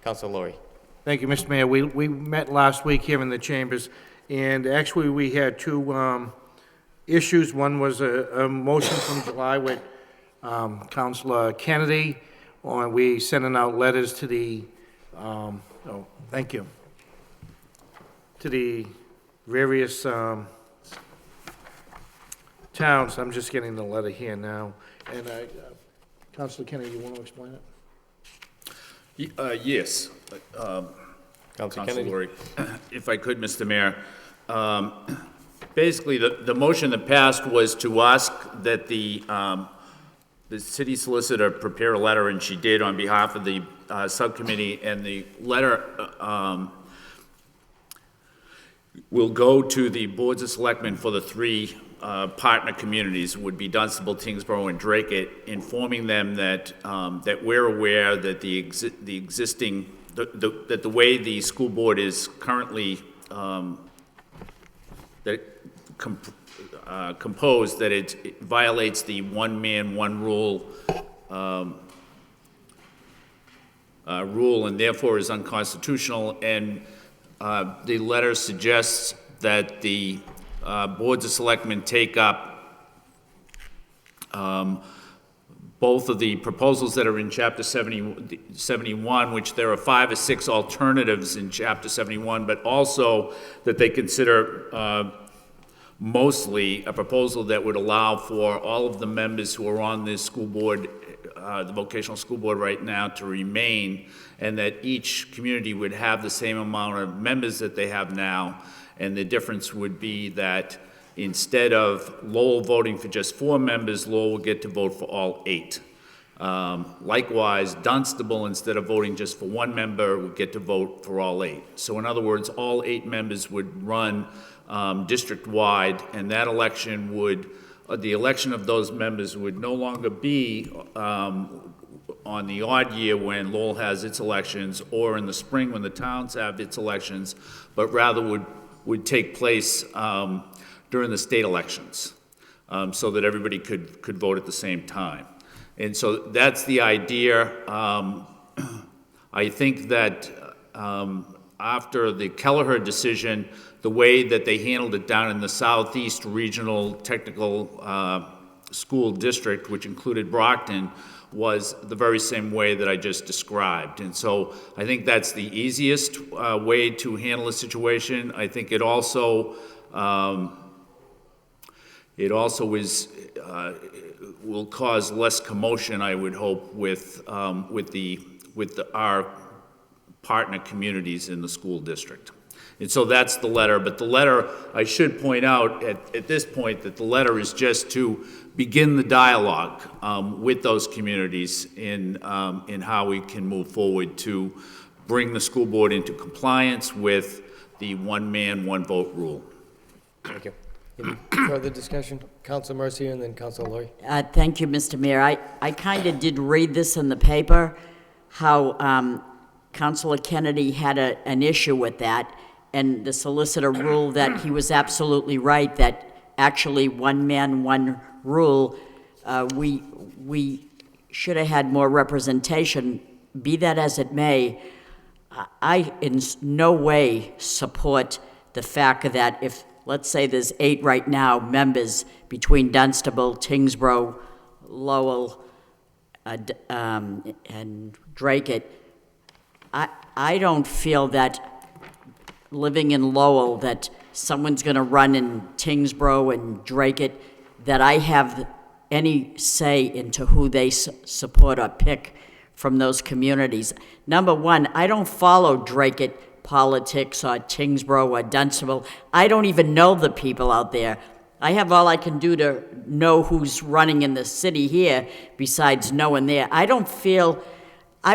Councilor Laurie. Thank you, Mr. Mayor. We met last week here in the chambers, and actually we had two issues. One was a motion from July with Councilor Kennedy, on we sending out letters to the, thank you, to the various towns. I'm just getting the letter here now. And Councilor Kennedy, you want to explain it? Yes. Councilor Councilor Kennedy. Laurie. If I could, Mr. Mayor. Basically, the motion that passed was to ask that the city solicitor prepare a letter, and she did on behalf of the subcommittee, and the letter will go to the boards of selectmen for the three partner communities, would be Dunstable, Tingsboro, and Drake, informing them that that we're aware that that the way the school board is currently composed, that it violates the one man, one rule rule, and therefore is unconstitutional. And the letter suggests that the boards of selectmen take up both of the proposals that are in Chapter 71, which there are 5 or 6 alternatives in Chapter 71, but also that they consider mostly a proposal that would allow for all of the members who are on this school board, the vocational school board right now, to remain, and that each community would have the same amount of members that they have now. And the difference would be that instead of Lowell voting for just 4 members, Lowell would get to vote for all 8. Likewise, Dunstable, instead of voting just for 1 member, would get to vote for all 8. So in other words, all 8 members would run district-wide, and that election would the election of those members would no longer be on the odd year when Lowell has its elections, or in the spring when the towns have its elections, but rather would take place during the state elections, so that everybody could vote at the same time. And so that's the idea. I think that after the Kelleher decision, the way that they handled it down in the Southeast Regional Technical School District, which included Brockton, was the very same way that I just described. And so I think that's the easiest way to handle a situation. I think it also will cause less commotion, I would hope, with our partner communities in the school district. And so that's the letter. But the letter, I should point out at this point that the letter is just to begin the dialogue with those communities in how we can move forward to bring the school board into compliance with the one-man, one-vote rule. Thank you. Any further discussion? Council Mercia and then Council Lori. Thank you, Mr. Mayor. I kind of did read this in the paper, how Councilor Kennedy had an issue with that, and the solicitor ruled that he was absolutely right, that actually one man, one rule, we should have had more representation. Be that as it may, I in no way support the fact that if, let's say there's 8 right now members between Dunstable, Tingsboro, Lowell, and Drake. I don't feel that living in Lowell that someone's going to run in Tingsboro and Drake, that I have any say into who they support or pick from those communities. Number one, I don't follow Drake politics or Tingsboro or Dunstable. I don't even know the people out there. I have all I can do to know who's running in the city here besides knowing there. I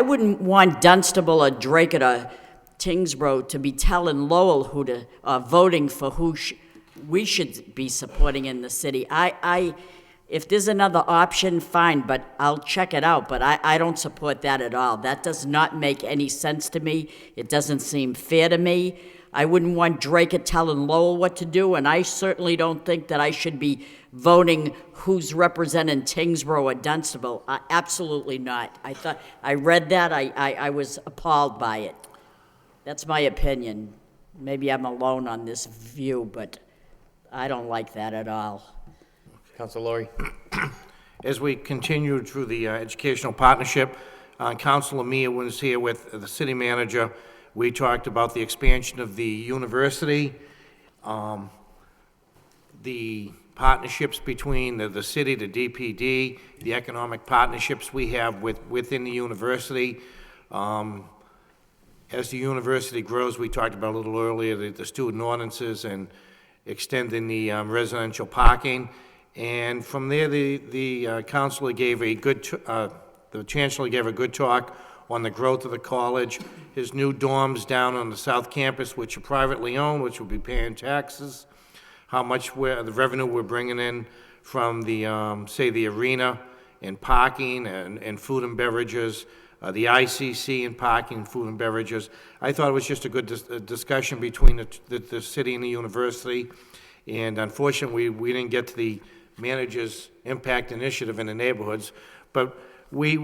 wouldn't want Dunstable or Drake or Tingsboro to be telling Lowell who to, voting for who we should be supporting in the city. If there's another option, fine, but I'll check it out. But I don't support that at all. That does not make any sense to me. It doesn't seem fair to me. I wouldn't want Drake telling Lowell what to do, and I certainly don't think that I should be voting who's representing Tingsboro or Dunstable. Absolutely not. I read that. I was appalled by it. That's my opinion. Maybe I'm alone on this view, but I don't like that at all. Council Lori. As we continue through the educational partnership, Councilor Mia was here with the city manager. We talked about the expansion of the university, the partnerships between the city, the DPD, the economic partnerships we have within the university. As the university grows, we talked about a little earlier the student ordinances and extending the residential parking. And from there, the counselor gave a good, the chancellor gave a good talk on the growth of the college, his new dorms down on the south campus, which are privately owned, which will be paying taxes, how much the revenue we're bringing in from the, say, the arena and parking and food and beverages, the ICC and parking, food and beverages. I thought it was just a good discussion between the city and the university. And unfortunately, we didn't get to the manager's impact initiative in the neighborhoods, but we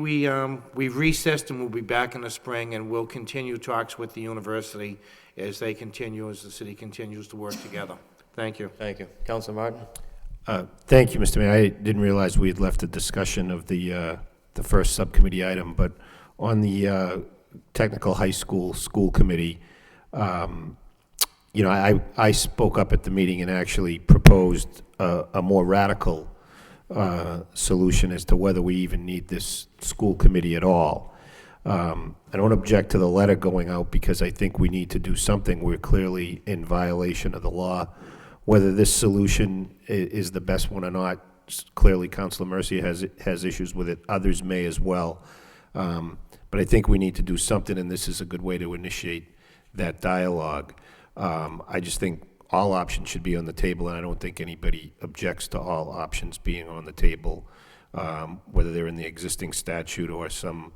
recessed and we'll be back in the spring, and we'll continue talks with the university as the city continues to work together. Thank you. Thank you. Councilor Martin. Thank you, Mr. Mayor. I didn't realize we had left a discussion of the first subcommittee item, but on the technical high school committee, I spoke up at the meeting and actually proposed a more radical solution as to whether we even need this school committee at all. I don't object to the letter going out because I think we need to do something. We're clearly in violation of the law. Whether this solution is the best one or not, clearly Councilor Mercia has issues with it. Others may as well. But I think we need to do something, and this is a good way to initiate that dialogue. I just think all options should be on the table, and I don't think anybody objects to all options being on the table, whether they're in the existing statute or some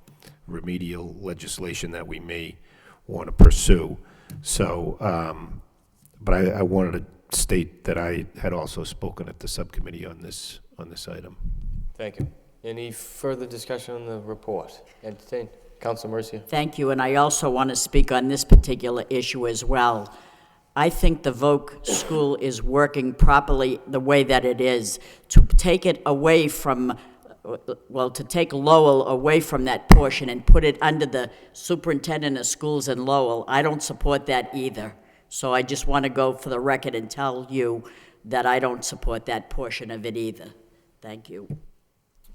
remedial legislation that we may want to pursue. So, but I wanted to state that I had also spoken at the subcommittee on this item. Thank you. Any further discussion on the report? Entertain. Council Mercia. Thank you, and I also want to speak on this particular issue as well. I think the Voc school is working properly the way that it is. To take it away from, well, to take Lowell away from that portion and put it under the superintendent of schools in Lowell, I don't support that either. So I just want to go for the record and tell you that I don't support that portion of it either. Thank you.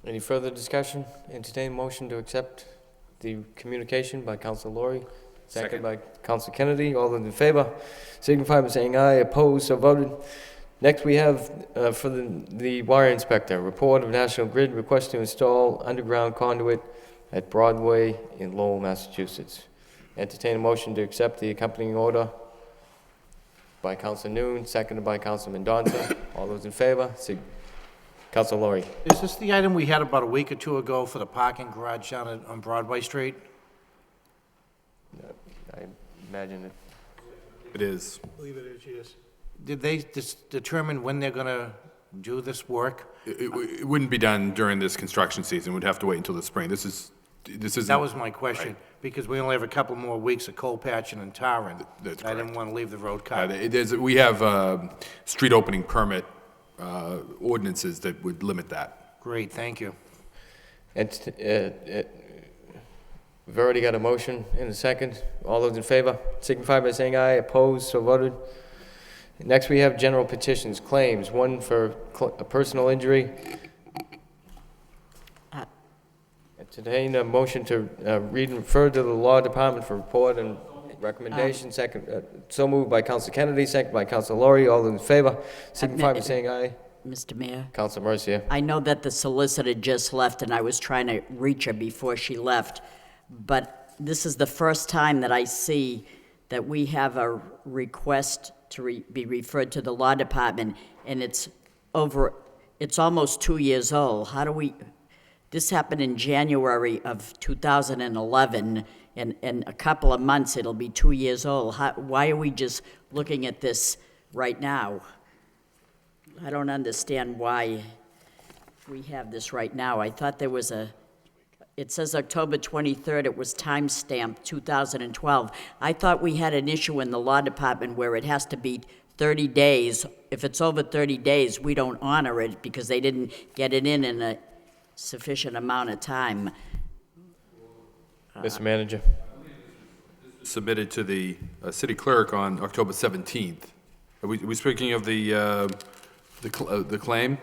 Any further discussion? Entertain motion to accept the communication by Council Laurie, second by Council Kennedy. All those in favor signify by saying aye. Opposed, so voted. Next, we have for the wire inspector, report of National Grid request to install underground conduit at Broadway in Lowell, Massachusetts. Entertain a motion to accept the accompanying order by Council Noon, seconded by Council Mendonça. All those in favor, Council Laurie. Is this the item we had about a week or two ago for the parking garage down on Broadway Street? I imagine it. It is. I believe it is, yes. Did they determine when they're gonna do this work? It wouldn't be done during this construction season. We'd have to wait until the spring. This isn't. That was my question, Right. because we only have a couple more weeks of coal patching and tarring. That's I didn't correct. want to leave the road cut. We have street opening permit ordinances that would limit that. Great, thank you. We've already got a motion in a second. All those in favor signify by saying aye. Opposed, so voted. Next, we have general petitions, claims, one for a personal injury. Entertain a motion to read and refer to the Law Department for report and recommendation. Second, so moved by Council Kennedy, second by Council Laurie. All those in favor signify by saying aye. Mr. Mayor? Council Mercia. I know that the solicitor just left, and I was trying to reach her before she left, but this is the first time that I see that we have a request to be referred to the Law Department, and it's almost 2 years old. How do we, this happened in January of 2011, and in a couple of months, it'll be 2 years old. Why are we just looking at this right now? I don't understand why we have this right now. I thought there was it says October 23rd, it was time-stamped 2012. I thought we had an issue in the Law Department where it has to be 30 days. If it's over 30 days, we don't honor it because they didn't get it in a sufficient amount of time. Mr. Manager. Submitted to the city clerk on October 17th. Are we speaking of the claim?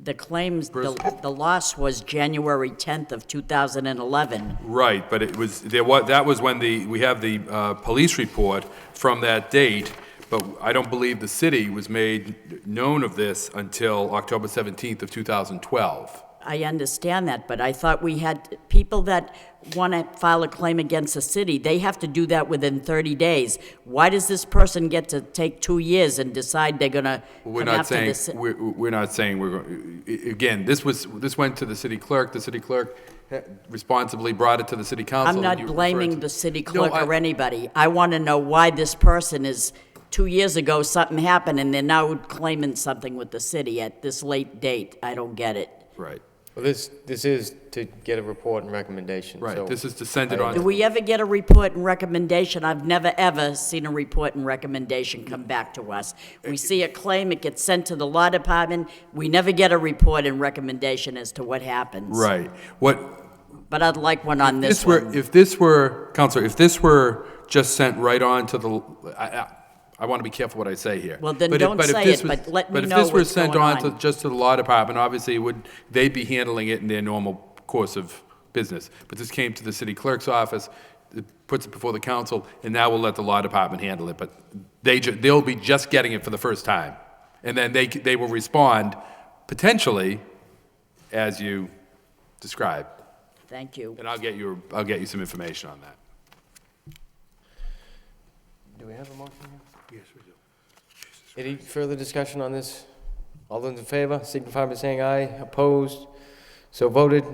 The claims, the loss was January 10th of 2011. Right, but that was when we have the police report from that date, but I don't believe the city was made known of this until October 17th of 2012. I understand that, but I thought we had people that want to file a claim against the city, they have to do that within 30 days. Why does this person get to take 2 years and decide they're going to come after this? We're not saying we're going, again, this went to the city clerk. The city clerk responsibly brought it to the city council. I'm not blaming the city clerk or anybody. I want to know why this person is, 2 years ago, something happened, and they're now claiming something with the city at this late date. I don't get it. Right. Well, this is to get a report and recommendation. Right, so this is to send it on. Do we ever get a report and recommendation? I've never, ever seen a report and recommendation come back to us. We see a claim, it gets sent to the law department. We never get a report and recommendation as to what happens. Right. But I'd like one on this one. If this were, Counselor, if this were just sent right on to the, I want to be careful what I say here. Well, then don't say it, but let me know what's going on. But if this were sent on just to the law department, obviously they'd be handling it in their normal course of business. But this came to the city clerk's office, it puts it before the council, and now we'll let the law department handle it. But they'll be just getting it for the first time. And then they will respond potentially as you described. Thank you. And I'll get you some information on that. Do we have a motion here? Yes, we do. Any further discussion on this? All those in favor, signify by saying aye. Opposed? So voted.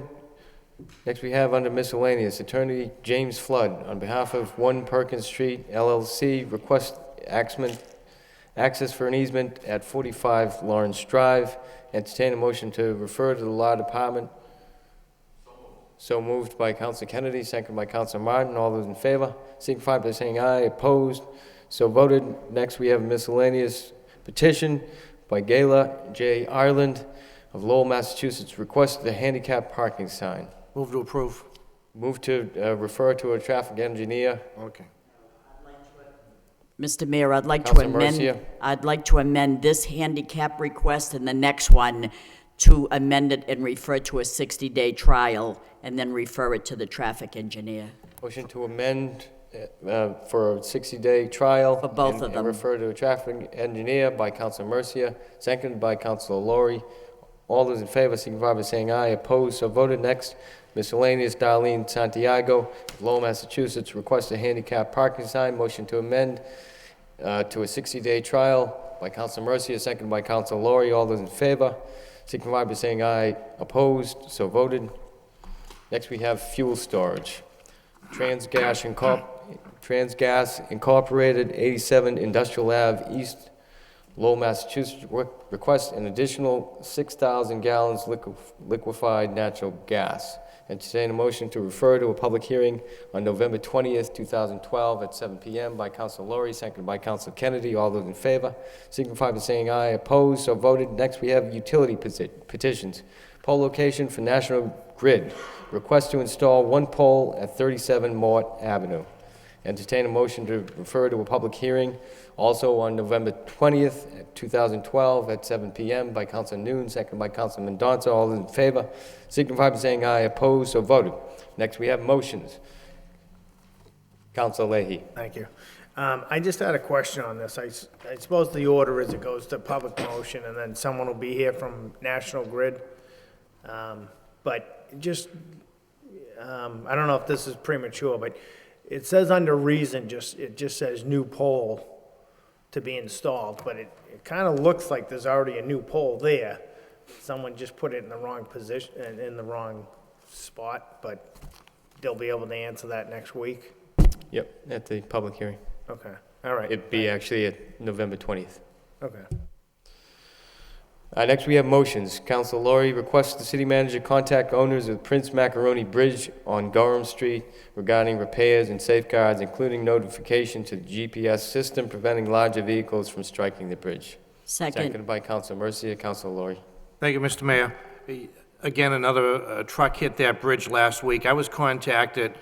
Next, we have under miscellaneous, Attorney James Flood, on behalf of 1 Perkins Street LLC, request access for an easement at 45 Lawrence Drive. Entertain a motion to refer to the Law Department. So moved by Counsel Kennedy, second by Counsel Martin. All those in favor, signify by saying aye. Opposed? So voted. Next, we have a miscellaneous petition by Gayla J. Ireland of Lowell, Massachusetts, request a handicap parking sign. Move to approve. Move to refer to a traffic engineer. Okay. Mr. Mayor, I'd like to Councilor amend, Mercia. I'd like to amend this handicap request and the next one to amend it and refer to a 60-day trial and then refer it to the traffic engineer. Motion to amend for a 60-day trial. For both of and them. refer to a traffic engineer by Councilor Mercia, seconded by Councilor Laurie. All those in favor, signify by saying aye. Opposed? So voted. Next, miscellaneous, Darlene Santiago, Lowell, Massachusetts, requests a handicap parking sign. Motion to amend to a 60-day trial by Councilor Mercia, seconded by Councilor Laurie. All those in favor, signify by saying aye. Opposed? So voted. Next, we have fuel storage. Transgas Incorporated, 87 Industrial Ave East, Lowell, Massachusetts, requests an additional 6,000 gallons liquefied natural gas. Entertain a motion to refer to a public hearing on November 20th, 2012 at 7 p.m. by Councilor Laurie, seconded by Councilor Kennedy. All those in favor, signify by saying aye. Opposed? So voted. Next, we have utility petitions. Pole location for National Grid. Request to install 1 pole at 37 Mort Avenue. Entertain a motion to refer to a public hearing also on November 20th, 2012 at 7 p.m. by Councilor Noon, seconded by Councilor Mendonça. All those in favor, signify by saying aye. Opposed? So voted. Next, we have motions. Councilor Leahy. Thank you. I just had a question on this. I suppose the order is it goes to public motion, and then someone will be here from National Grid. But just, I don't know if this is premature, but it says under reason, it just says new pole to be installed, but it kind of looks like there's already a new pole there. Someone just put it in the wrong position, in the wrong spot, but they'll be able to answer that next week. Yep, at the public hearing. Okay, all right. It'd be actually at November 20th. Okay. Next, we have motions. Councilor Laurie requests the city manager contact owners of Prince Macaroni Bridge on Gorham Street regarding repairs and safeguards, including notification to the GPS system preventing larger vehicles from striking the bridge. Seconded by Councilor Mercia. Councilor Laurie. Thank you, Mr. Mayor. Again, another truck hit that bridge last week. I was contacted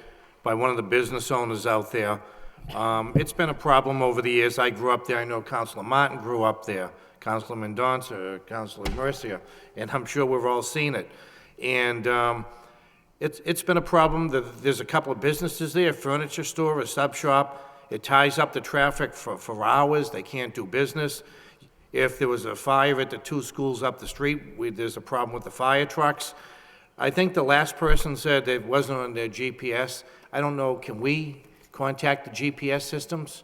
by one of the business owners out there. It's been a problem over the years. I grew up there. I know Councilor Martin grew up there. Councilor Mendonça, Councilor Mercia, and I'm sure we've all seen it. And it's been a problem. There's a couple of businesses there, a furniture store, a sub shop. It ties up the traffic for hours. They can't do business. If there was a fire at the 2 schools up the street, there's a problem with the fire trucks. I think the last person said it wasn't on their GPS. I don't know, can we contact the GPS systems?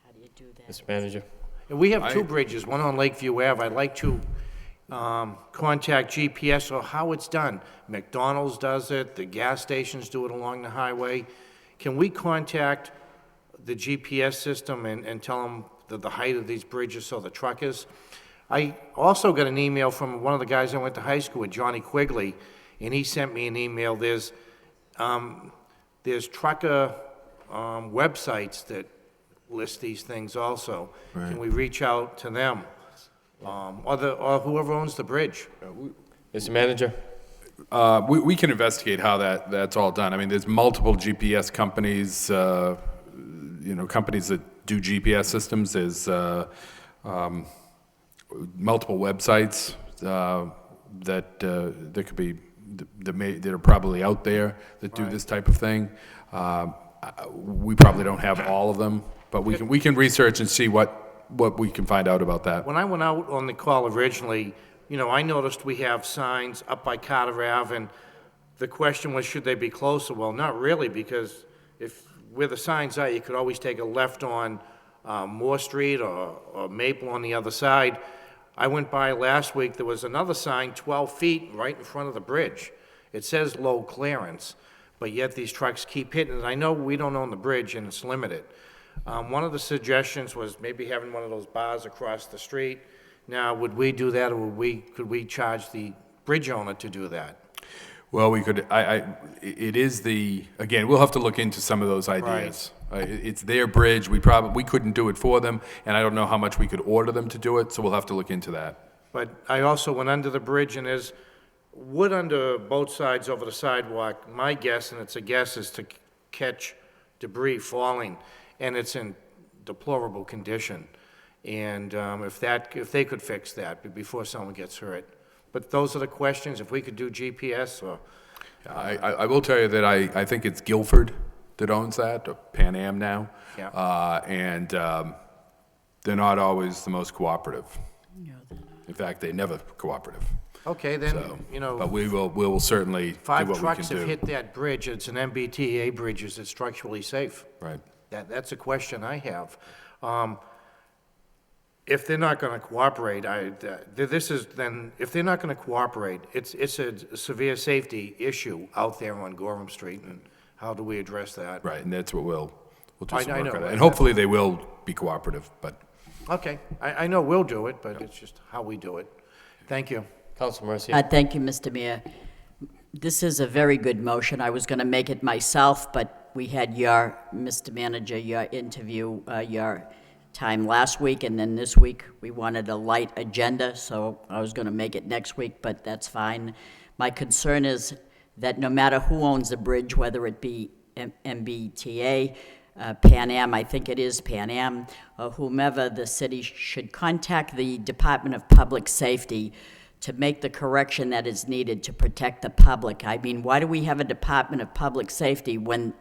How do you do that? Mr. Manager. And we have 2 bridges, one on Lakeview Ave. I'd like to contact GPS or how it's done. McDonald's does it, the gas stations do it along the highway. Can we contact the GPS system and tell them the height of these bridges so the truckers? I also got an email from one of the guys I went to high school with, Johnny Quigley, and he sent me an email. There's trucker websites that list these things also. Right. Can we reach out to them? Or whoever owns the bridge? Mr. Manager? We can investigate how that's all done. I mean, there's multiple GPS companies, companies that do GPS systems. There's multiple websites that could be that are probably out there that do this type of thing. We probably don't have all of them, but we can research and see what we can find out about that. When I went out on the call originally, I noticed we have signs up by Carter Ave, and the question was, should they be closer? Well, not really, because if where the signs are, you could always take a left on Moore Street or Maple on the other side. I went by last week, there was another sign 12 feet right in front of the bridge. It says low clearance, but yet these trucks keep hitting it. I know we don't own the bridge and it's limited. One of the suggestions was maybe having one of those bars across the street. Now, would we do that, or could we charge the bridge owner to do that? Well, we could, it is again, we'll have to look into some of those ideas. It's their bridge, we couldn't do it for them, and I don't know how much we could order them to do it, so we'll have to look into that. But I also went under the bridge, and there's wood under both sides over the sidewalk. My guess, and it's a guess, is to catch debris falling, and it's in deplorable condition. And if they could fix that before someone gets hurt. But those are the questions, if we could do GPS or... I will tell you that I think it's Guilford that owns that, or Pan Am now. Yeah. And they're not always the most cooperative. In fact, they're never cooperative. Okay, then, So, you know... But we will certainly do what we can do. 5 trucks have hit that bridge, it's an MBTA bridge, is it structurally safe? Right. That's a question I have. If they're not gonna cooperate, if they're not gonna cooperate, it's a severe safety issue out there on Gorham Street, and how do we address that? Right, and that's what we'll do I some work know, on it. I- And hopefully they will be cooperative, but... Okay, I know we'll do it, but it's just how we do it. Thank you. Council Mercia. Thank you, Mr. Mayor. This is a very good motion. I was going to make it myself, but we had your, Mr. Manager, your interview, your time last week, and then this week we wanted a light agenda, so I was going to make it next week, but that's fine. My concern is that no matter who owns the bridge, whether it be MBTA, Pan Am, I think it is Pan Am, or whomever, the city should contact the Department of Public Safety to make the correction that is needed to protect the public. I mean, why do we have a Department of Public Safety when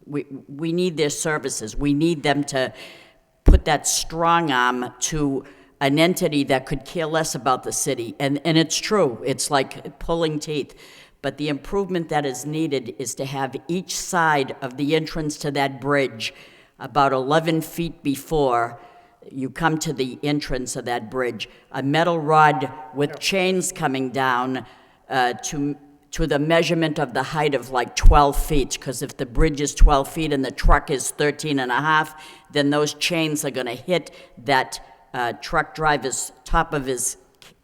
we need their services? We need them to put that strong arm to an entity that could care less about the city. And it's true, it's like pulling teeth. But the improvement that is needed is to have each side of the entrance to that bridge about 11 feet before you come to the entrance of that bridge, a metal rod with chains coming down to the measurement of the height of like 12 feet, because if the bridge is 12 feet and the truck is 13 and a half, then those chains are gonna hit that truck driver's top of his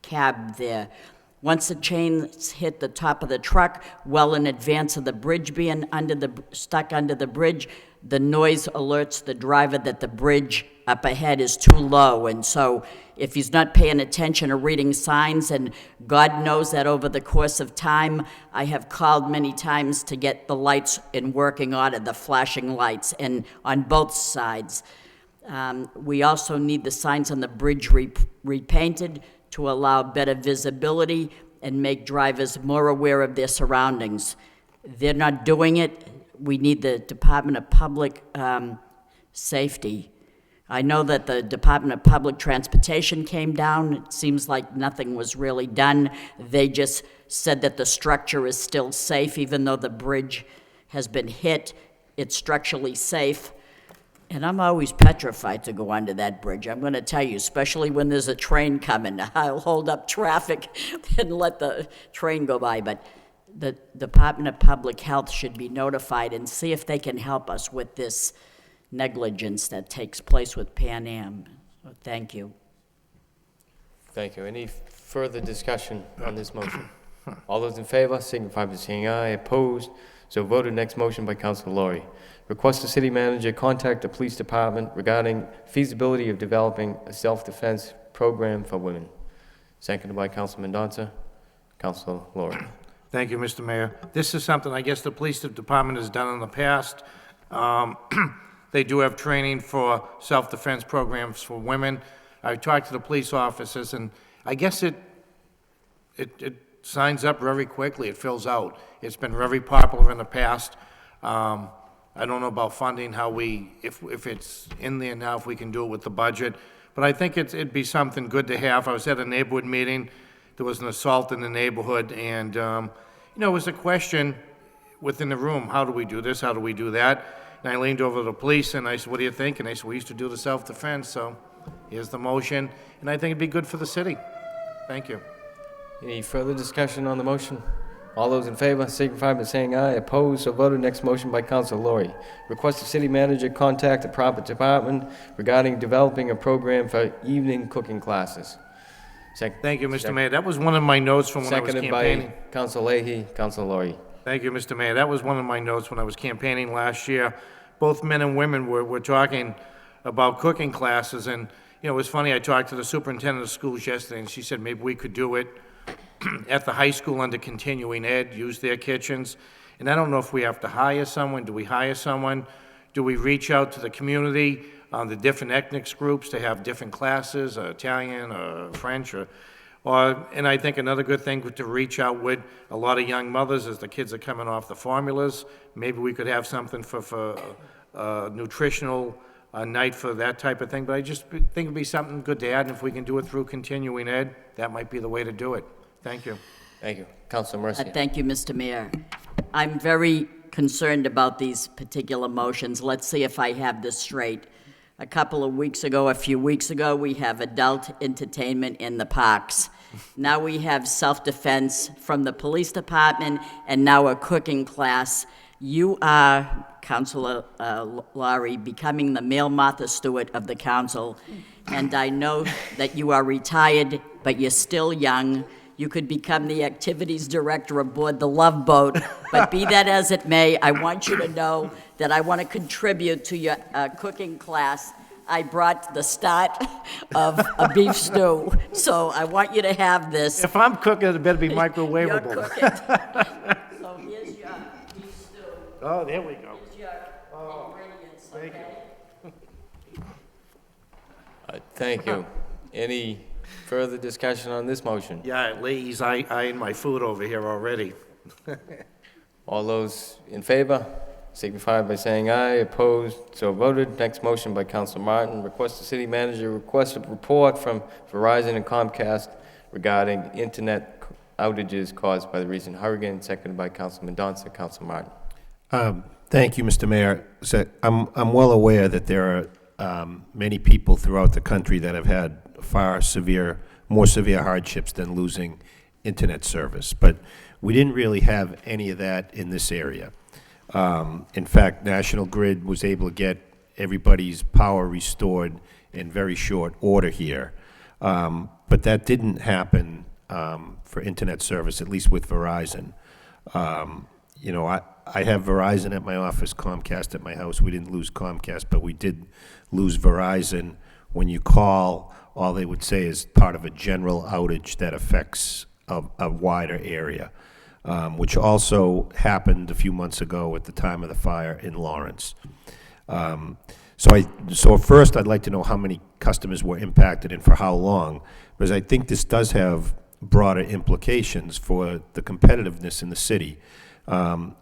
cab there. Once the chains hit the top of the truck, well in advance of the bridge being stuck under the bridge, the noise alerts the driver that the bridge up ahead is too low. And so if he's not paying attention or reading signs, and God knows that over the course of time, I have called many times to get the lights in working order, the flashing lights, and on both sides. We also need the signs on the bridge repainted to allow better visibility and make drivers more aware of their surroundings. They're not doing it. We need the Department of Public Safety. I know that the Department of Public Transportation came down. It seems like nothing was really done. They just said that the structure is still safe, even though the bridge has been hit. It's structurally safe. And I'm always petrified to go under that bridge. I'm going to tell you, especially when there's a train coming. I'll hold up traffic and let the train go by. But the Department of Public Health should be notified and see if they can help us with this negligence that takes place with Pan Am. So thank you. Thank you. Any further discussion on this motion? All those in favor signify by saying aye. Opposed? So voted. Next motion by Councilor Laurie. Request the city manager contact the police department regarding feasibility of developing a self-defense program for women. Seconded by Councilor Mendonça. Councilor Laurie. Thank you, Mr. Mayor. This is something I guess the police department has done in the past. They do have training for self-defense programs for women. I talked to the police officers, and I guess it signs up very quickly. It fills out. It's been very popular in the past. I don't know about funding, if it's in there now, if we can do it with the budget. But I think it'd be something good to have. I was at a neighborhood meeting. There was an assault in the neighborhood, and, it was a question within the room, how do we do this, how do we do that? And I leaned over to the police and I said, what do you think? And they said, we used to do the self-defense, so here's the motion. And I think it'd be good for the city. Thank you. Any further discussion on the motion? All those in favor signify by saying aye. Opposed, so voted. Next motion by Council Laurie. Request the city manager contact the proper department regarding developing a program for evening cooking classes. Thank you, Mr. Mayor. That was one of my notes from when I was Seconded campaigning. by Council Leahy. Council Laurie. Thank you, Mr. Mayor. That was one of my notes when I was campaigning last year. Both men and women were talking about cooking classes, and, you know, it was funny, I talked to the superintendent of schools yesterday, and she said maybe we could do it at the high school under continuing ed, use their kitchens. And I don't know if we have to hire someone. Do we hire someone? Do we reach out to the community, the different ethnic groups to have different classes, Italian, French, and I think another good thing to reach out with a lot of young mothers as the kids are coming off the formulas. Maybe we could have something for nutritional night for that type of thing. But I just think it'd be something good to add, and if we can do it through continuing ed, that might be the way to do it. Thank you. Thank you. Council Mercia. Thank you, Mr. Mayor. I'm very concerned about these particular motions. Let's see if I have this straight. A few weeks ago, we have adult entertainment in the parks. Now we have self-defense from the police department, and now a cooking class. You are, Councilor Laurie, becoming the male Martha Stewart of the council, and I know that you are retired, but you're still young. You could become the activities director aboard the Love Boat, but be that as it may, I want you to know that I want to contribute to your cooking class. I brought the start of a beef stew, so I want you to have this. If I'm cooking, it better be microwavable. You're cooking. So here's your beef stew. Oh, there we go. Here's your ingredients, thank okay? Thank you. Any further discussion on this motion? Yeah, ladies, I eyeing my food over here already. All those in favor signify by saying aye. Opposed, so voted. Next motion by Council Martin. Request the city manager request a report from Verizon and Comcast regarding internet outages caused by the recent hurricane. Seconded by Councilman Johnson. Council Martin. Thank you, Mr. Mayor. So I'm well aware that there are many people throughout the country that have had more severe hardships than losing internet service, but we didn't really have any of that in this area. In fact, National Grid was able to get everybody's power restored in very short order here, but that didn't happen for internet service, at least with Verizon. You know, I have Verizon at my office, Comcast at my house. We didn't lose Comcast, but we did lose Verizon. When you call, all they would say is part of a general outage that affects a wider area, which also happened a few months ago at the time of the fire in Lawrence. So first, I'd like to know how many customers were impacted and for how long, because I think this does have broader implications for the competitiveness in the city. You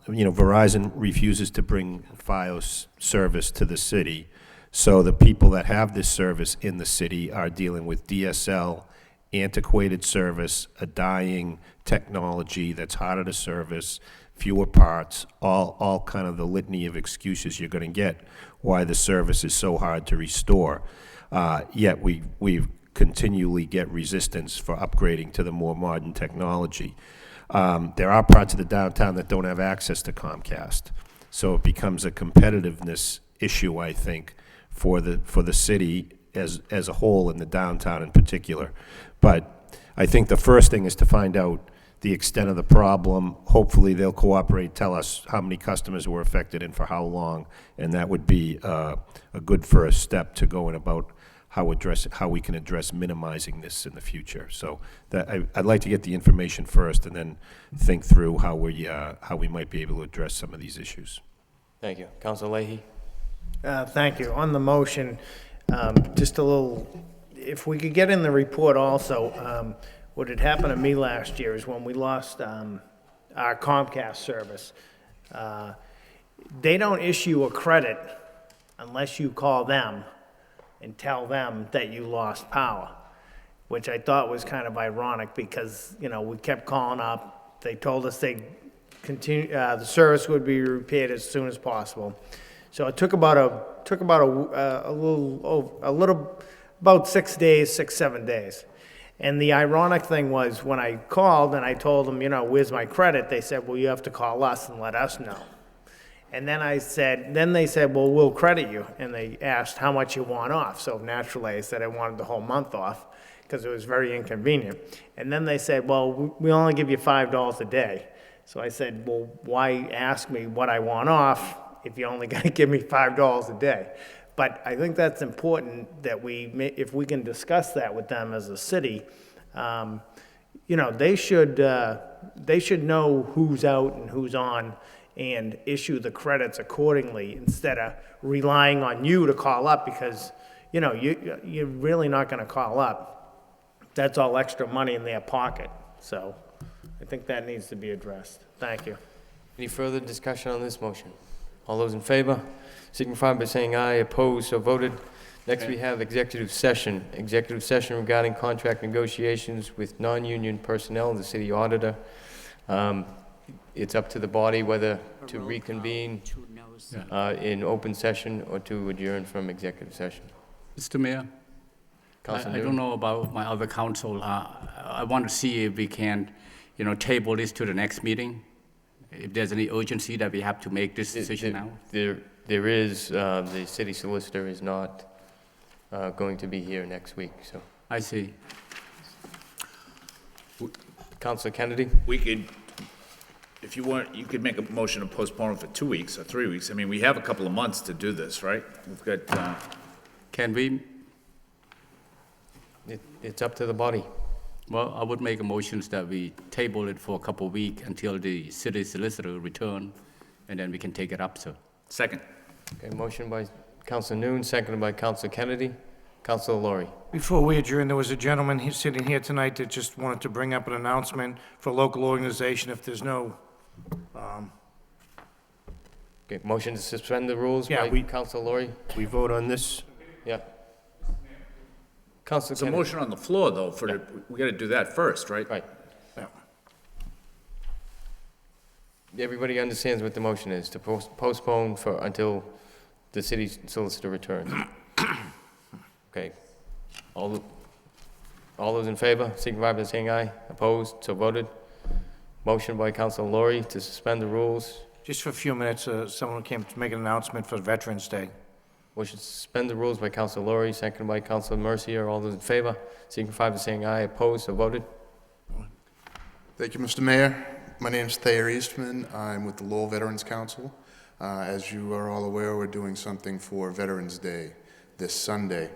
know, Verizon refuses to bring Fios service to the city, so the people that have this service in the city are dealing with DSL, antiquated service, a dying technology that's harder to service, fewer parts, all kind of the litany of excuses you're going to get why the service is so hard to restore. Yet we continually get resistance for upgrading to the more modern technology. There are parts of the downtown that don't have access to Comcast, so it becomes a competitiveness issue, I think, for the city as a whole, in the downtown in particular. But I think the first thing is to find out the extent of the problem. Hopefully they'll cooperate, tell us how many customers were affected and for how long, and that would be a good first step to going about how we can address minimizing this in the future. So I'd like to get the information first and then think through how we might be able to address some of these issues. Thank you. Council Leahy. Thank you. On the motion, just a little, if we could get in the report also, what had happened to me last year is when we lost our Comcast service, they don't issue a credit unless you call them and tell them that you lost power, which I thought was kind of ironic because, you know, we kept calling up. They told us the service would be repaired as soon as possible. So it took about about 6 days, 7 days. And the ironic thing was, when I called and I told them, where's my credit? They said, well, you have to call us and let us know. And then they said, well, we'll credit you. And they asked how much you want off. So naturally, I said I wanted the whole month off because it was very inconvenient. And then they said, well, we only give you $5 a day. So I said, well, why ask me what I want off if you only got to give me $5 a day? But I think that's important that if we can discuss that with them as a city, they should know who's out and who's on and issue the credits accordingly instead of relying on you to call up because, you're really not going to call up. That's all extra money in their pocket. So I think that needs to be addressed. Thank you. Any further discussion on this motion? All those in favor signify by saying aye. Opposed, so voted. Next, we have executive session. Executive session regarding contract negotiations with non-union personnel, the city auditor. It's up to the body whether to reconvene in open session or to adjourn from executive session. Mr. Mayor, I don't know about my other council. I want to see if we can, table this to the next meeting. If there's any urgency that we have to make this decision now. There is, the city solicitor is not going to be here next week, so. I see. Councilor Kennedy? We could, if you want, you could make a motion to postpone it for 2 weeks or 3 weeks. I mean, we have a couple of months to do this, right? We've got, Can we? It's up to the body. Well, I would make a motion that we table it for a couple of weeks until the city solicitor return, and then we can take it up, sir. Second. Okay, motion by Councilor Noon, seconded by Councilor Kennedy. Councilor Laurie. Before we adjourn, there was a gentleman sitting here tonight that just wanted to bring up an announcement for local organization if there's no, Okay, motion to suspend the rules Yeah, by Councilor Laurie. We vote on this? Yeah. Councilor It's a Kennedy. motion on the floor, though, we got to do that first, right? Right. yeah. Everybody understands what the motion is, to postpone until the city solicitor returns. Okay. All those in favor, signify by saying aye. Opposed, so voted. Motion by Councilor Laurie to suspend the rules. Just for a few minutes, someone came to make an announcement for Veterans Day. Motion to suspend the rules by Councilor Laurie, seconded by Councilor Mercier. All those in favor, signify by saying aye. Opposed, so voted. Thank you, Mr. Mayor. My name is Thayer Eastman. I'm with the Lowell Veterans Council. As you are all aware, we're doing something for Veterans Day this Sunday.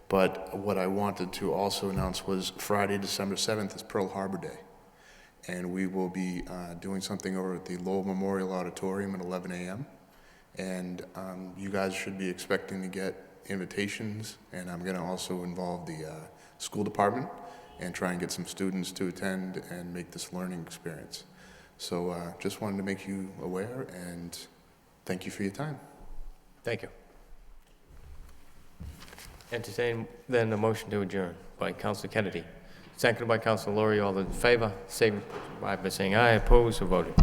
But what I wanted to also announce was Friday, December 7th is Pearl Harbor Day. And we will be doing something over at the Lowell Memorial Auditorium at 11 a.m. And you guys should be expecting to get invitations. And I'm going to also involve the school department and try and get some students to attend and make this learning experience. So just wanted to make you aware, and thank you for your time. Thank you. Entertain then a motion to adjourn by Councilor Kennedy, seconded by Councilor Laurie. All those in favor, signify by saying aye. Opposed, so voted.